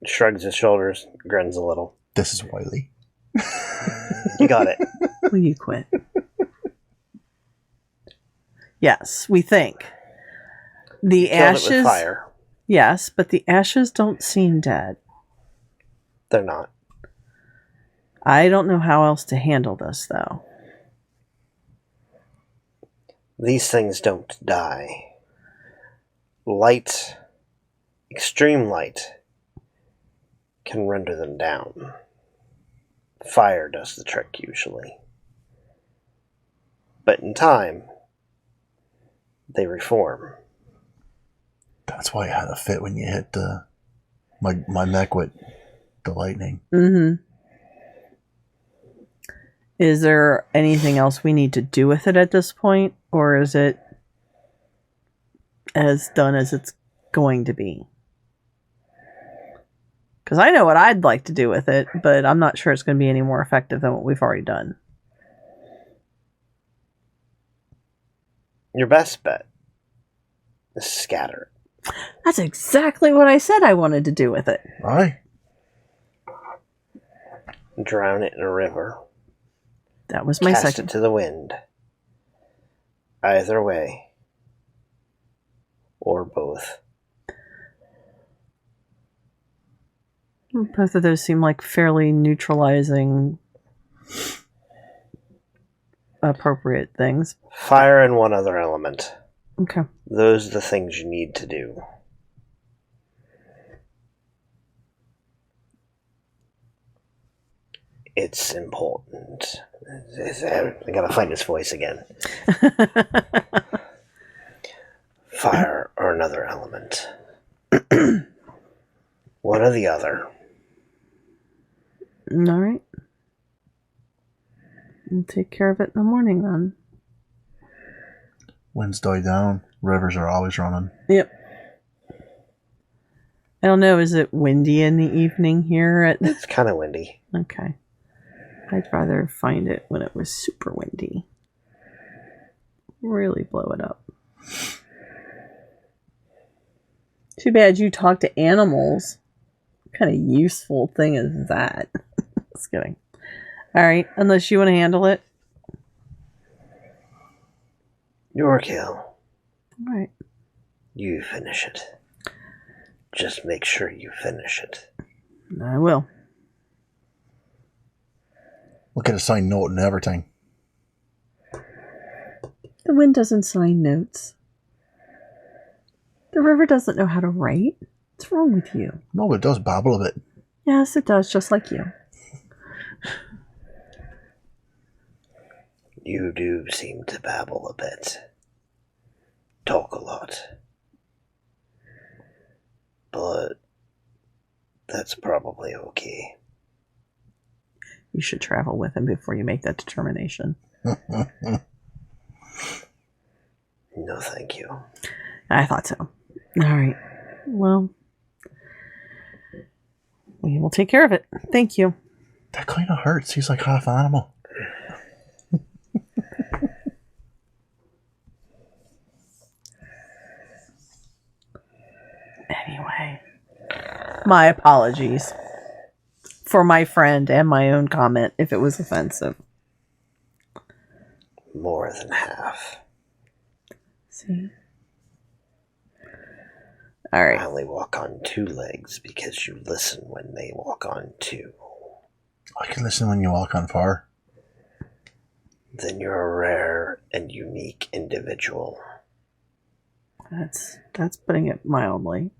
shrugs his shoulders, grins a little. This is Wiley. You got it. Will you quit? Yes, we think. The Killed ashes. it with fire. Yes, but the ashes don't seem dead. They're not. I don't know how else to handle this, though. These things don't die. Light, extreme light, can render them down. Fire does the trick, usually. But in time, they reform. That's why I had a fit when you hit my neck with the lightning. Mm-hmm. Is there anything else we need to do with it at this point? Or is it as done as it's going to be? Because I know what I'd like to do with it, but I'm not sure it's going to be any more effective than what we've already done. Your best bet is scatter it. That's exactly what I said I wanted to do with it. Aye. Drown it in a river. That was my Cast second. it to the wind. Either way. Or both. Both of those seem like fairly neutralizing, appropriate things. Fire and one other element. Okay. Those are the things you need to do. It's important. I gotta find his voice again. Fire or another element. One or the other. All right. We'll take care of it in the morning then. Winds die down. Rivers are always running. Yep. I don't know. Is it windy in the evening here? It's kind of windy. Okay. I'd rather find it when it was super windy. Really blow it up. Too bad you talk to animals. What kind of useful thing is that? Just kidding. Alright, unless you want to handle it. Your kill. Alright. You finish it. Just make sure you finish it. I will. Look at a signed note and everything. The wind doesn't sign notes. The river doesn't know how to write. What's wrong with you? No, but it does babble a bit. Yes, it does, just like you. You do seem to babble a bit. Talk a lot. But that's probably okay. You should travel with him before you make that determination. No, thank you. I thought so. Alright. Well, we will take care of it. Thank you. That kind of hurts. He's like half animal. Anyway, my apologies for my friend and my own comment if it was offensive. More than half. See? Alright. I only walk on 2 legs because you listen when they walk on 2. I can listen when you walk on 4. Then you're a rare and unique individual. That's putting it mildly.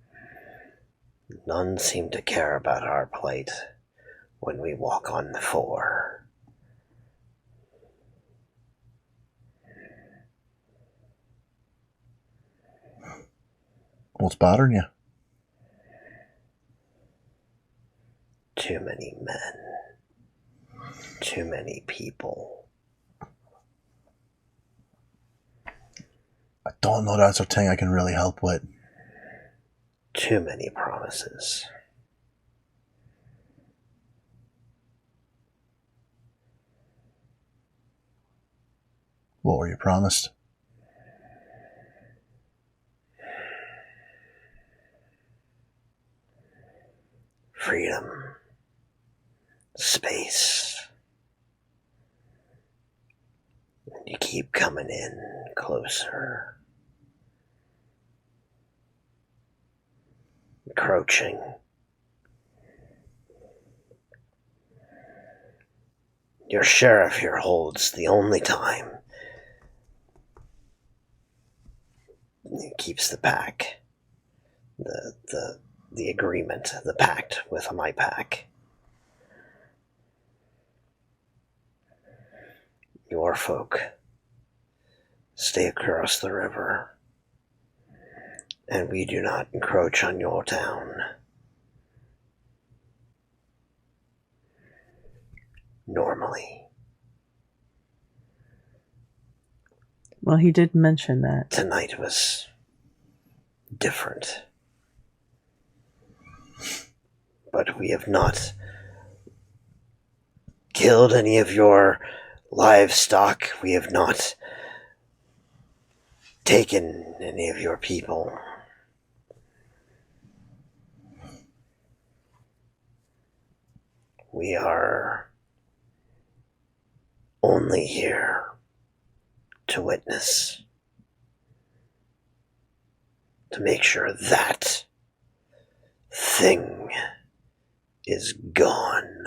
None seem to care about our plight when we walk on 4. What's bothering you? Too many men. Too many people. I don't know that's a thing I can really help with. Too many promises. What were you promised? Freedom. Space. And you keep coming in closer. Encroaching. Your sheriff here holds the only time he keeps the pack, the agreement, the pact with my pack. Your folk stay across the river, and we do not encroach on your town. Normally. Well, he did mention that. Tonight was different. But we have not killed any of your livestock. We have not taken any of your people. We are only here to witness, to make sure that thing is gone.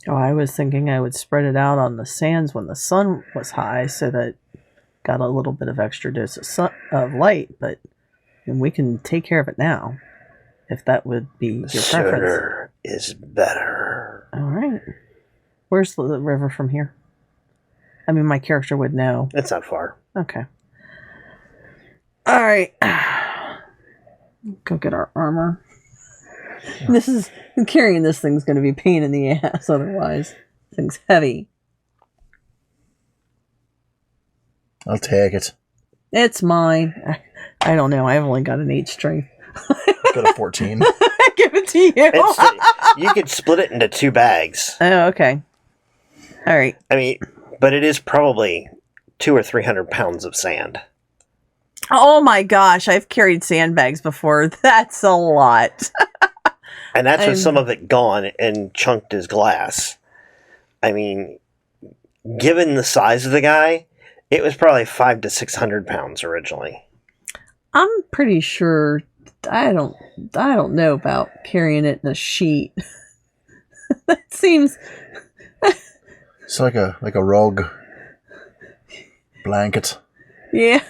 Oh, I was thinking I would spread it out on the sands when the sun was high so that got a little bit of extra dose of light, but we can take care of it now, if that would be your preference. Sooner is better. All right. Where's the river from here? I mean, my character would know. It's not far. Okay. All right. Go get our armor. Carrying this thing's going to be a pain in the ass otherwise. This thing's heavy. I'll take it. It's mine. I don't know. I've only got an 8 strength. Got a 14. Give it to you. You could split it into 2 bags. Oh, okay. All right. I mean, but it is probably 200 or 300 pounds of sand. Oh my gosh, I've carried sandbags before. That's a lot. And that's with some of it gone and chunked as glass. I mean, given the size of the guy, it was probably 500 to 600 pounds originally. I'm pretty sure. I don't know about carrying it in a sheet. That seems. It's like a rug blanket. Yeah,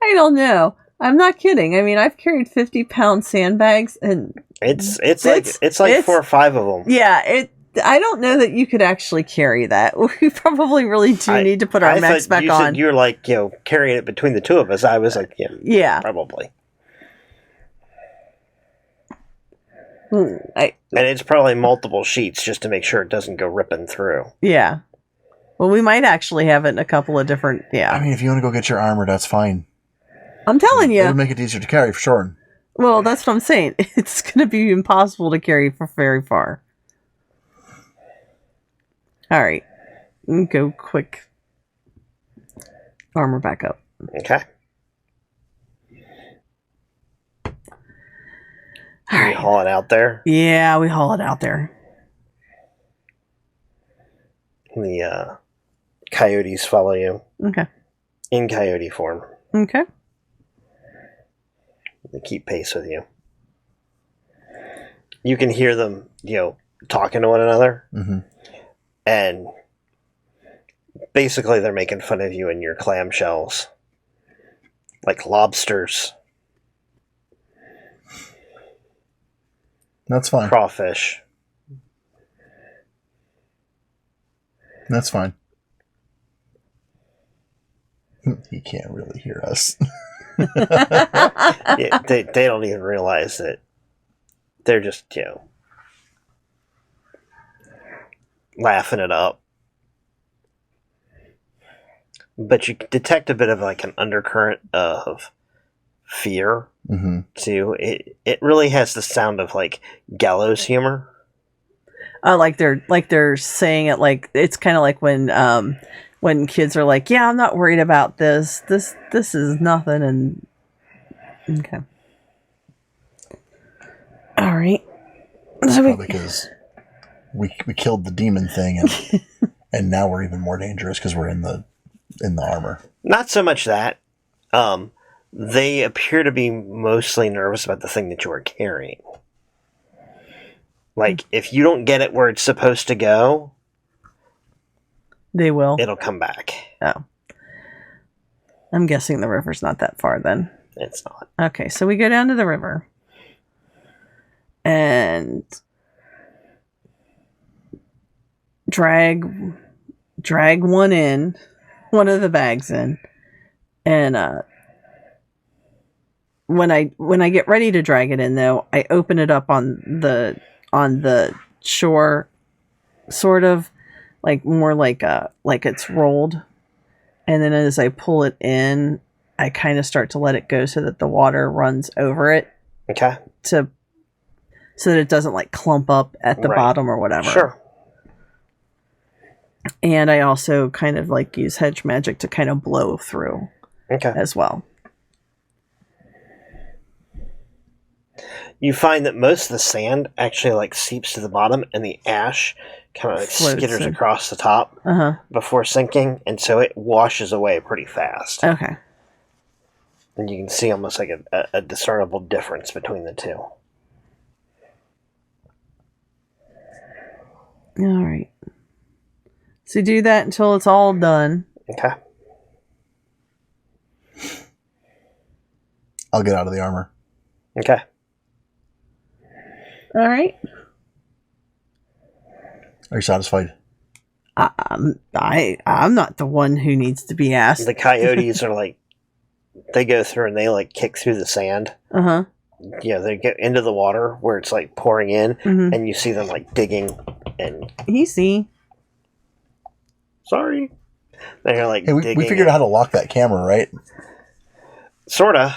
I don't know. I'm not kidding. I mean, I've carried 50-pound sandbags, and it's like 4 or 5 of them. Yeah, I don't know that you could actually carry that. We probably really do need to put our mechs back on. You're like, carrying it between the 2 of us. I was like, yeah, probably. And it's probably multiple sheets just to make sure it doesn't go ripping through. Yeah. Well, we might actually have it in a couple of different. Yeah. I mean, if you want to go get your armor, that's fine. I'm telling you. It'll make it easier to carry for sure. Well, that's what I'm saying. It's going to be impossible to carry for very far. All right. Go quick. Armor back up. Okay. All right. We haul it out there? Yeah, we haul it out there. The coyotes follow you. Okay. In coyote form. Okay. They keep pace with you. You can hear them, talking to one another. Mm-hmm. And basically they're making fun of you and your clamshells. Like lobsters. That's fine. Crawfish. That's fine. He can't really hear us. Yeah, they don't even realize that they're just, laughing it up. But you detect a bit of like an undercurrent of fear, too. It really has the sound of like gallows humor. Like they're saying it like it's kind of like when kids are like, yeah, I'm not worried about this. This is nothing. And okay, all right. So probably because we killed the demon thing, and now we're even more dangerous because we're in the armor. Not so much that. They appear to be mostly nervous about the thing that you are carrying. Like, if you don't get it where it's supposed to go, they will. It'll come back. Oh. I'm guessing the river's not that far then. It's not. Okay, so we go down to the river. And drag one of the bags in. And when I get ready to drag it in though, I open it up on the shore, sort of like more like it's rolled, and then as I pull it in, I kind of start to let it go so that the water runs over it. Okay. So that it doesn't like clump up at the bottom or whatever. Sure. And I also kind of like use hedge magic to kind of blow through. Okay. As well. You find that most of the sand actually like seeps to the bottom, and the ash kind of like skitters across the top before sinking, and so it washes away pretty fast. Okay. And you can see almost like a discernible difference between the two. All right. So do that until it's all done. Okay. I'll get out of the armor. Okay. All right. Are you satisfied? I'm not the one who needs to be asked. The coyotes are like, they go through and they like kick through the sand. they get into the water where it's like pouring in, Mhm. and you see them like digging and Easy. sorry, they're like Hey, we digging. figured out how to lock that camera, right? Sorta.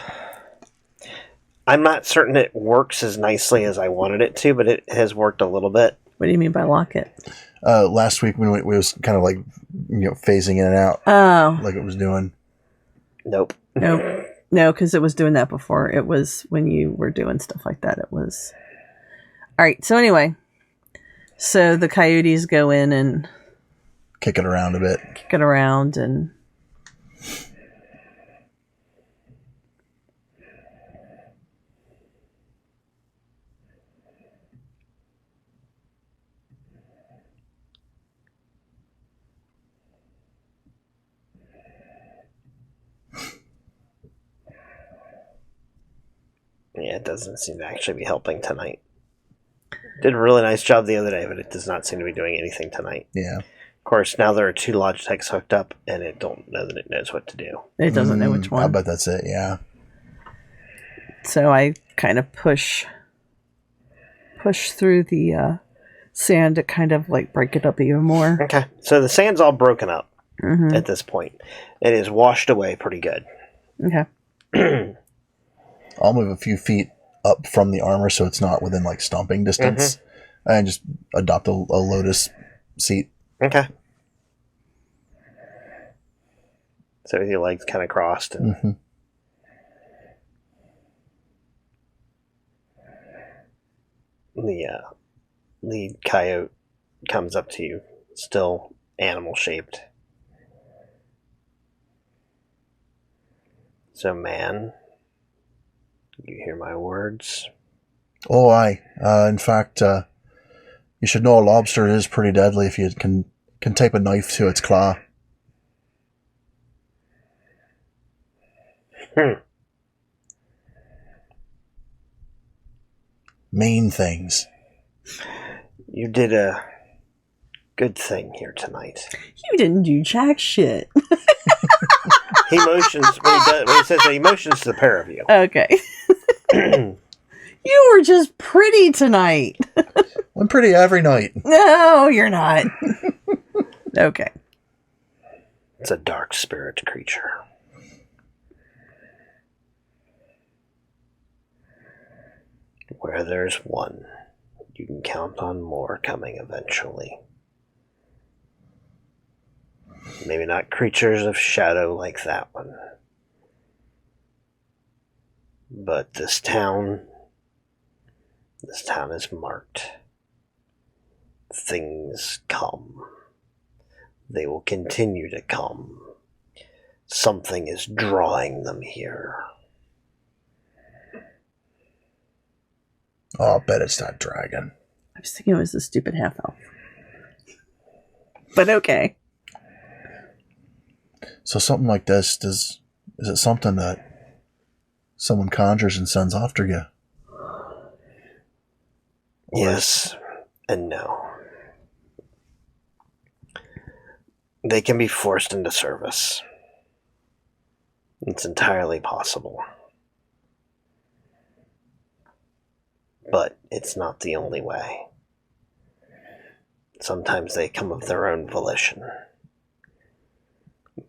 I'm not certain it works as nicely as I wanted it to, but it has worked a little bit. What do you mean by lock it? Last week when we was kind of like phasing in and out Oh, like it was doing. Nope. nope. No, because it was doing that before. It was when you were doing stuff like that. It was. All right. So anyway, so the coyotes go in and Kick it around a bit. kick it around and. Yeah, it doesn't seem to actually be helping tonight. Did a really nice job the other day, but it does not seem to be doing anything tonight. Yeah. Of course, now there are 2 Logitechs hooked up, and it don't know that it knows what to do. It doesn't know which I one. bet that's it. Yeah. So I kind of push through the sand to kind of like break it up even more. Okay, so the sand's all broken up Mm-hmm. at this point. It is washed away pretty good. Okay. I'll move a few feet up from the armor so it's not within like stomping distance, and just adopt a lotus seat. Okay. So with your legs kind of crossed. And Hmm. the lead coyote comes up to you, still animal shaped. So, man, you hear my words? Oh, aye. In fact, you should know a lobster is pretty deadly if you can tape a knife to its claw. Main things. You did a good thing here tonight. You didn't do jack shit. He motions when he says that, he motions to the pair of you. Okay. You were just pretty tonight. I'm pretty every night. No, you're not. Okay. It's a dark spirit creature. Where there's one, you can count on more coming eventually. Maybe not creatures of shadow like that one. But this town is marked. Things come. They will continue to come. Something is drawing them here. Oh, I bet it's that dragon. I was thinking it was the stupid half elf. But okay. So something like this, is it something that someone conjures and sends after you? Yes and no. They can be forced into service. It's entirely possible. But it's not the only way. Sometimes they come of their own volition.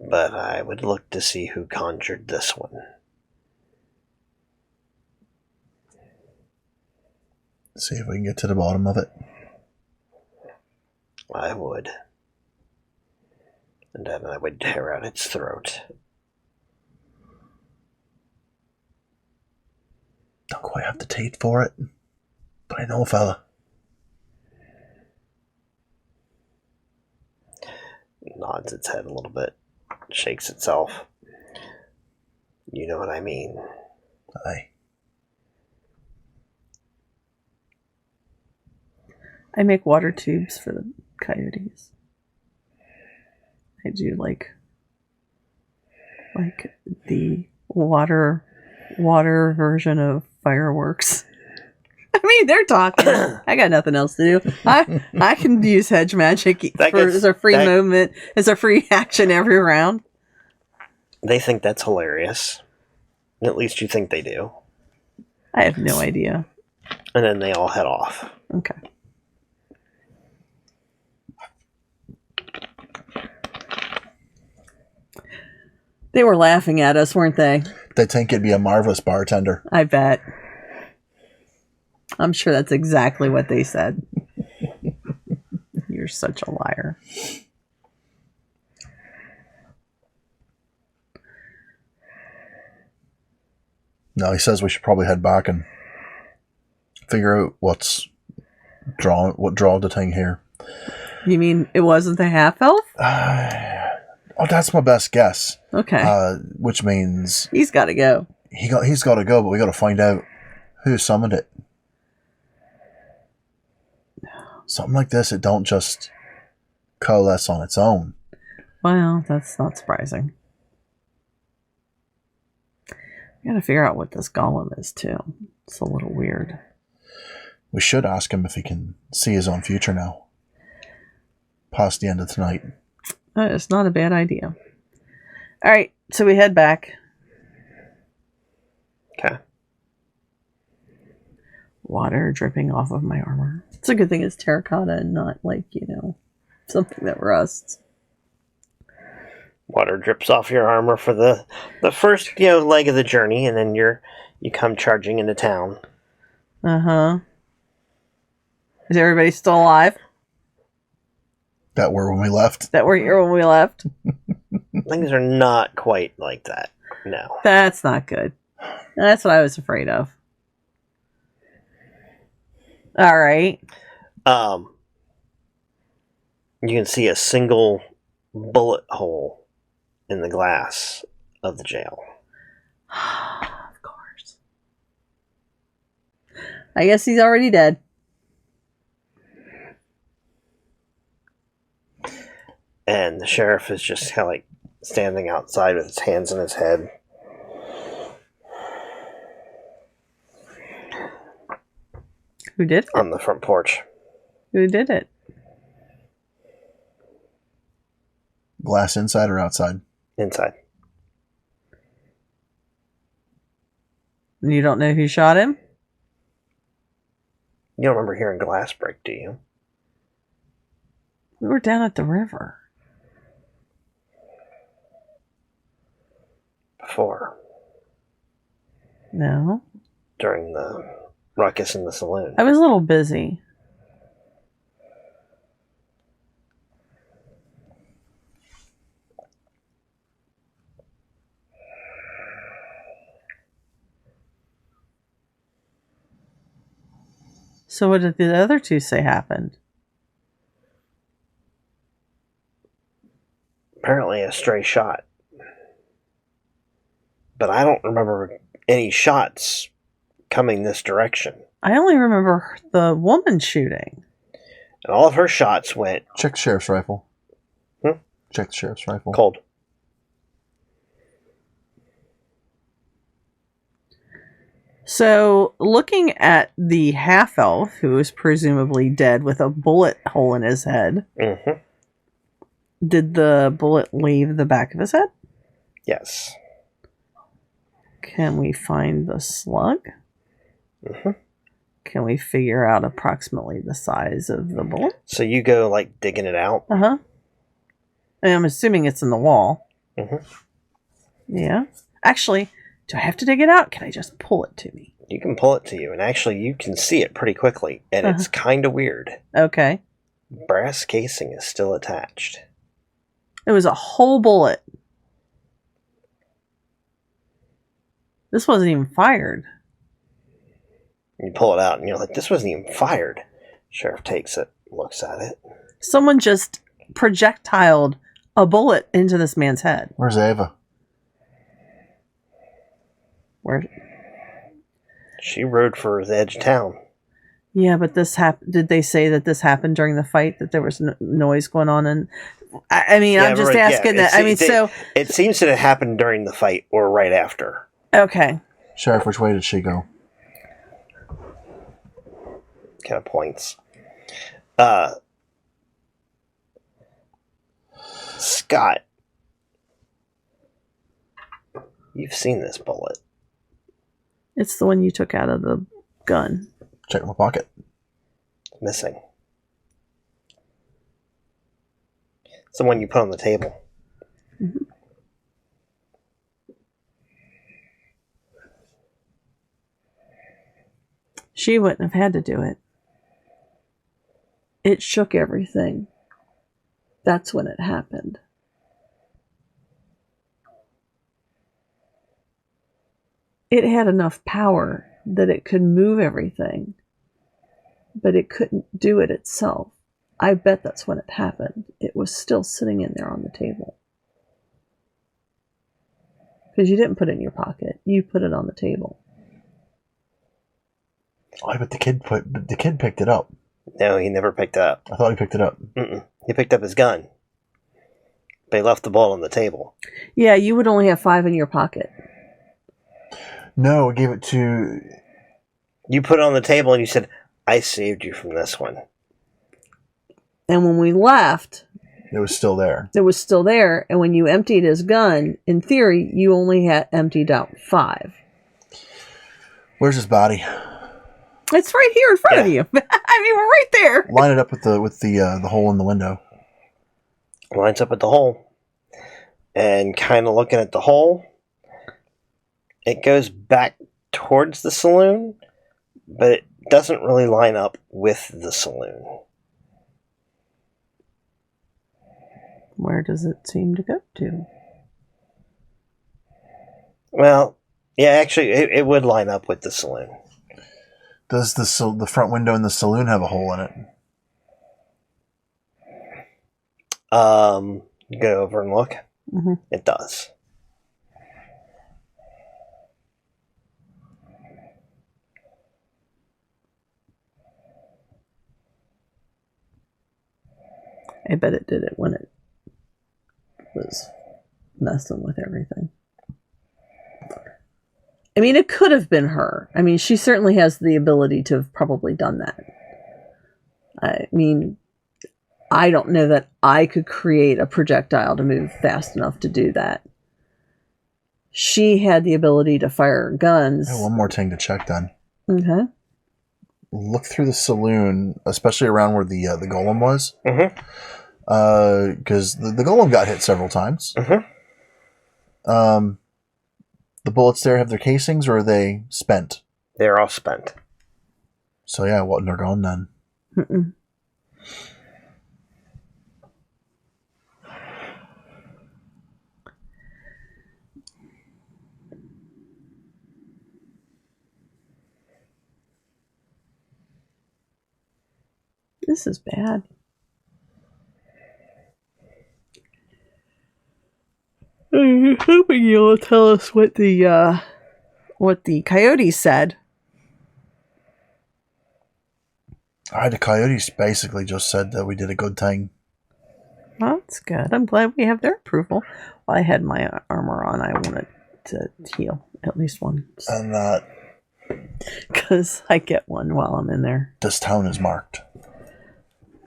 But I would look to see who conjured this one. See if we can get to the bottom of it. I would. And then I would tear out its throat. Don't quite have the taste for it, but I know a fella. It nods its head a little bit, shakes itself. You know what I mean. Aye. I make water tubes for the coyotes. I do like the water version of fireworks. I mean, they're talking. I got nothing else to do. I can use hedge magic as a free movement, as a free action every round. They think that's hilarious. At least you think they do. I have no idea. And then they all head off. Okay. They were laughing at us, weren't they? They think you'd be a marvelous bartender. I bet. I'm sure that's exactly what they said. You're such a liar. No, he says we should probably head back and figure out what drawed the thing here. You mean it wasn't the half elf? Oh, that's my best guess. Okay. Which means He's got to go. he's got to go, but we got to find out who summoned it. Something like this, it don't just coalesce on its own. Well, that's not surprising. We gotta figure out what this golem is, too. It's a little weird. We should ask him if he can see his own future now. Past the end of the night. It's not a bad idea. Alright, so we head back. Okay. Water dripping off of my armor. It's a good thing it's terracotta and not like, something that rusts. Water drips off your armor for the first leg of the journey, and then you come charging into town. Uh-huh. Is everybody still alive? That were when we left. That were here when we left? Things are not quite like that. No. That's not good. That's what I was afraid of. All right. You can see a single bullet hole in the glass of the jail. Of course. I guess he's already dead. And the sheriff is just kind of like standing outside with his hands in his head. Who did it? On the front porch. Who did it? Glass inside or outside? Inside. You don't know who shot him? You don't remember hearing glass break, do you? We were down at the river. Before. No. During the ruckus in the saloon. I was a little busy. So what did the other two say happened? Apparently a stray shot. But I don't remember any shots coming this direction. I only remember the woman shooting. And all of her shots went Check the sheriff's rifle. Hmm? Check the sheriff's rifle. cold. So, looking at the half-elf, who is presumably dead with a bullet hole in his head, Mm-hmm. did the bullet leave the back of his head? Yes. Can we find the slug? Mm-hmm. Can we figure out approximately the size of the bullet? So you go like digging it out. Uh-huh. And I'm assuming it's in the wall. Mm-hmm. Yeah. Actually, do I have to dig it out? Can I just pull it to me? You can pull it to you, and actually you can see it pretty quickly, and it's kind of weird. Okay. Brass casing is still attached. It was a whole bullet. This wasn't even fired. You pull it out, and you're like, this wasn't even fired. Sheriff takes it, looks at it. Someone just projectiled a bullet into this man's head. Where's Ava? Where? She rode for the edge of town. Yeah, but this happened. Did they say that this happened during the fight? That there was noise going on? And I mean, I'm just asking that. I mean, so it seems that it happened during the fight or right after. Okay. Sheriff, which way did she go? Kind of points. Scott, you've seen this bullet. It's the one you took out of the gun. Check my pocket. Missing. It's the one you put on the table. Mm-hmm. She wouldn't have had to do it. It shook everything. That's when it happened. It had enough power that it could move everything, but it couldn't do it itself. I bet that's when it happened. It was still sitting in there on the table. Because you didn't put it in your pocket. You put it on the table. Oh, but the kid picked it up. No, he never picked it up. I thought he picked it up. Mm-mm. He picked up his gun. But he left the ball on the table. Yeah, you would only have 5 in your pocket. No, I gave it to... You put it on the table and you said, I saved you from this one. And when we left, It was still there. it was still there. And when you emptied his gun, in theory, you only had emptied out 5. Where's his body? It's right here in front of you. I mean, we're right there. Line it up with the hole in the window. Lines up at the hole. And kind of looking at the hole, it goes back towards the saloon, but it doesn't really line up with the saloon. Where does it seem to go to? Well, yeah, actually, it would line up with the saloon. Does the front window in the saloon have a hole in it? You go over and look. Mm-hmm. It does. I bet it did it when it was messing with everything. I mean, it could have been her. I mean, she certainly has the ability to have probably done that. I mean, I don't know that I could create a projectile to move fast enough to do that. She had the ability to fire guns. I have one more thing to check then. Okay. Look through the saloon, especially around where the golem was. Mm-hmm. Because the golem got hit several times. Mm-hmm. The bullets there have their casings, or are they spent? They're all spent. So yeah, well, they're gone then. Mm-mm. This is bad. I'm hoping you'll tell us what the coyote said. The coyotes basically just said that we did a good thing. Well, that's good. I'm glad we have their approval. While I had my armor on, I wanted to heal at least once. And Because I get one while I'm in there. this town is marked.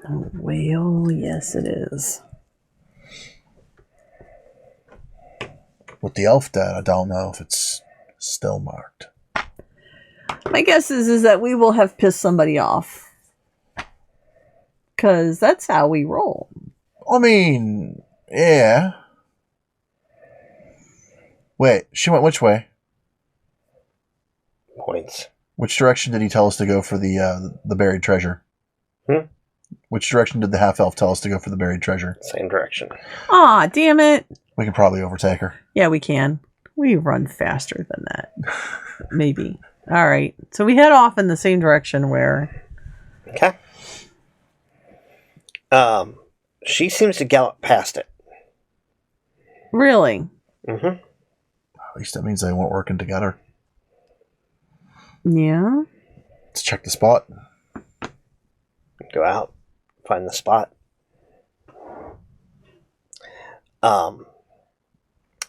Oh, well, yes it is. With the elf dead, I don't know if it's still marked. My guess is that we will have pissed somebody off. Because that's how we roll. I mean, yeah. Wait, she went which way? Points. Which direction did he tell us to go for the buried treasure? Which direction did the half-elf tell us to go for the buried treasure? Same direction. Aw, damn it. We can probably overtake her. Yeah, we can. We run faster than that. Maybe. All right. So we head off in the same direction where... Okay. She seems to gallop past it. Really? Mm-hmm. At least that means they weren't working together. Yeah? Let's check the spot. Go out, find the spot.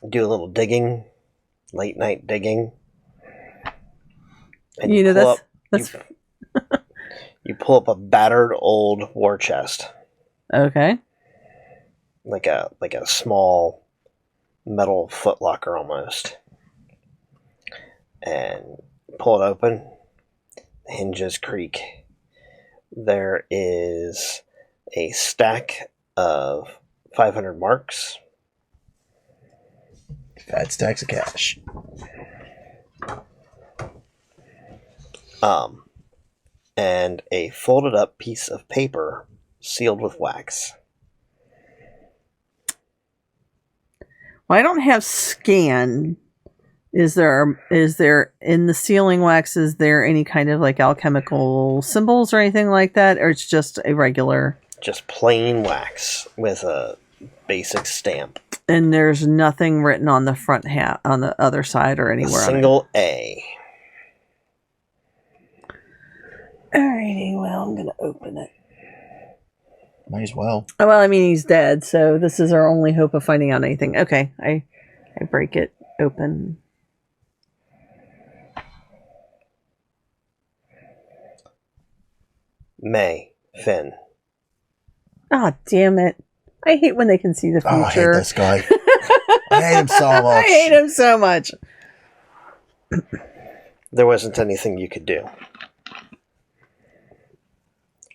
Do a little digging, late night digging. And You know, pull that's... you pull up a battered old war chest, Okay. like a small metal footlocker almost, and pull it open. The hinges creak. There is a stack of 500 marks. Fat stacks of cash. And a folded up piece of paper sealed with wax. Well, I don't have scan. Is there in the sealing wax, is there any kind of like alchemical symbols or anything like that? Or it's just a regular? Just plain wax with a basic stamp. And there's nothing written on the front half, on the other side or A anywhere. single A. Alrighty, well, I'm going to open it. Might as well. Oh, well, I mean, he's dead, so this is our only hope of finding out anything. Okay, I break it open. May. Finn. Ah, damn it. I hate when they can see the future. Oh, I hate this guy. I hate him so much. I hate him so much. There wasn't anything you could do.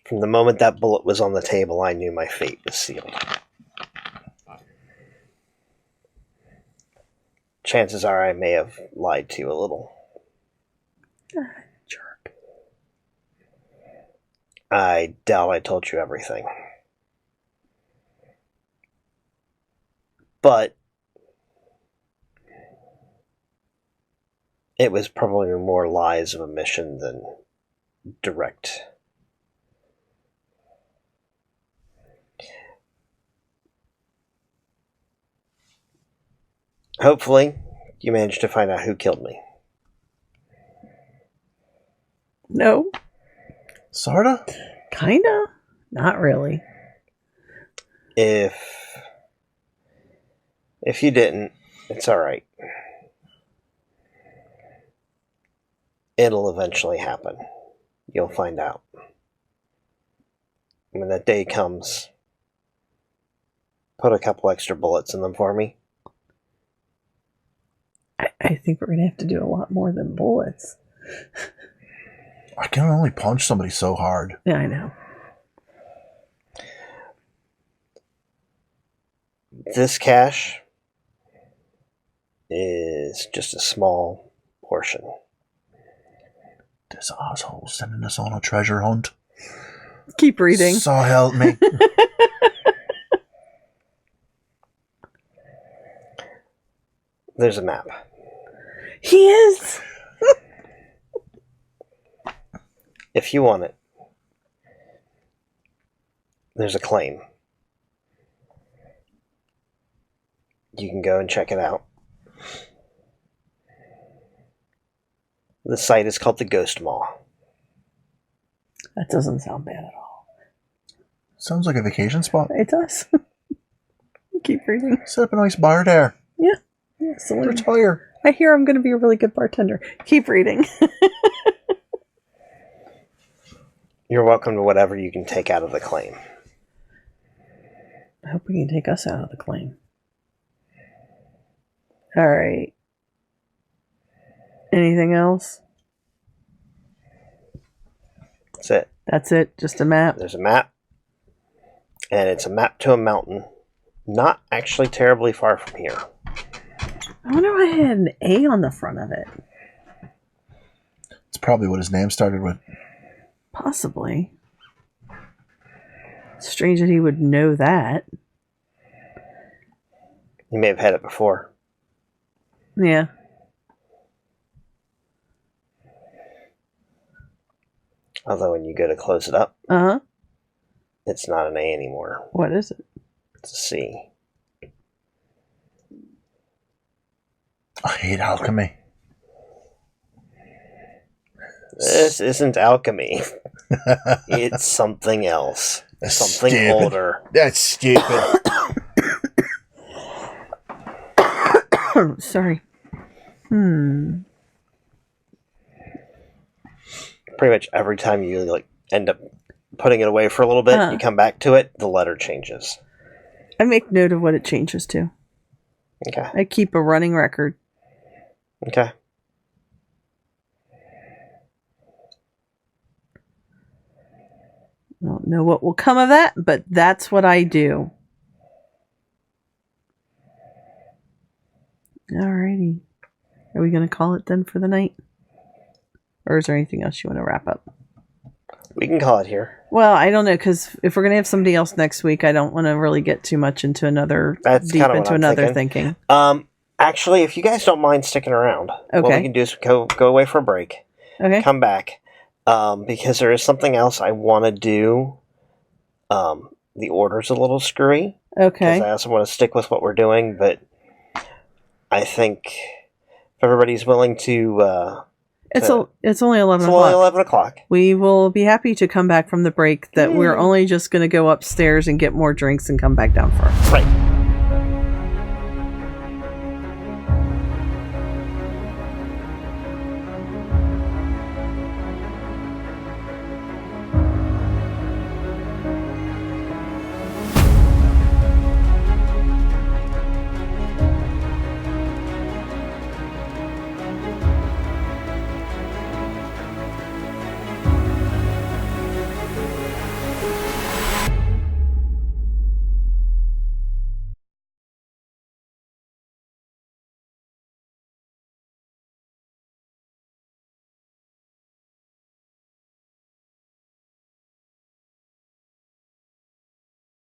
From the moment that bullet was on the table, I knew my fate was sealed. Chances are I may have lied to you a little. Jerk. I doubt I told you everything. But it was probably more lies of omission than direct. Hopefully, you managed to find out who killed me. No. Sorta? Kinda. Not really. If you didn't, it's alright. It'll eventually happen. You'll find out. When that day comes, put a couple extra bullets in them for me. I think we're going to have to do a lot more than bullets. I can only punch somebody so hard. Yeah, I know. This cash is just a small portion. This asshole sending us on a treasure hunt. Keep reading. So help me. There's a map. He is. If you want it, there's a claim. You can go and check it out. The site is called the Ghost Maw. That doesn't sound bad at all. Sounds like a vacation spot. It does. Keep reading. Set up a nice bar there. Yeah. So Retire. I hear I'm going to be a really good bartender. Keep reading. You're welcome to whatever you can take out of the claim. I hope we can take us out of the claim. All right. Anything else? That's it. That's it? Just a map? There's a map, and it's a map to a mountain. Not actually terribly far from here. I wonder why I had an A on the front of it. It's probably what his name started with. Possibly. Strange that he would know that. You may have had it before. Yeah. Although when you go to close it up, Uh-huh. it's not an A anymore. What is it? It's a C. I hate alchemy. This isn't alchemy. It's something else. That's Something stupid. older. That's stupid. Sorry. Pretty much every time you end up putting it away for a little bit, you come back to it, the letter changes. I make note of what it changes to. Okay. I keep a running record. Okay. Don't know what will come of that, but that's what I do. Alrighty. Are we going to call it then for the night? Or is there anything else you want to wrap up? We can call it here. Well, I don't know, because if we're going to have somebody else next week, I don't want to really get too much into another thinking. Actually, if you guys don't mind sticking around, what we can do is go away for a break. Okay. Come back. Because there is something else I want to do. The order's a little screwy. Okay. Because I also want to stick with what we're doing, but I think if everybody's willing to... It's only 11 It's o'clock. only 11 o'clock. We will be happy to come back from the break that we're only just going to go upstairs and get more drinks and come back down for. Right.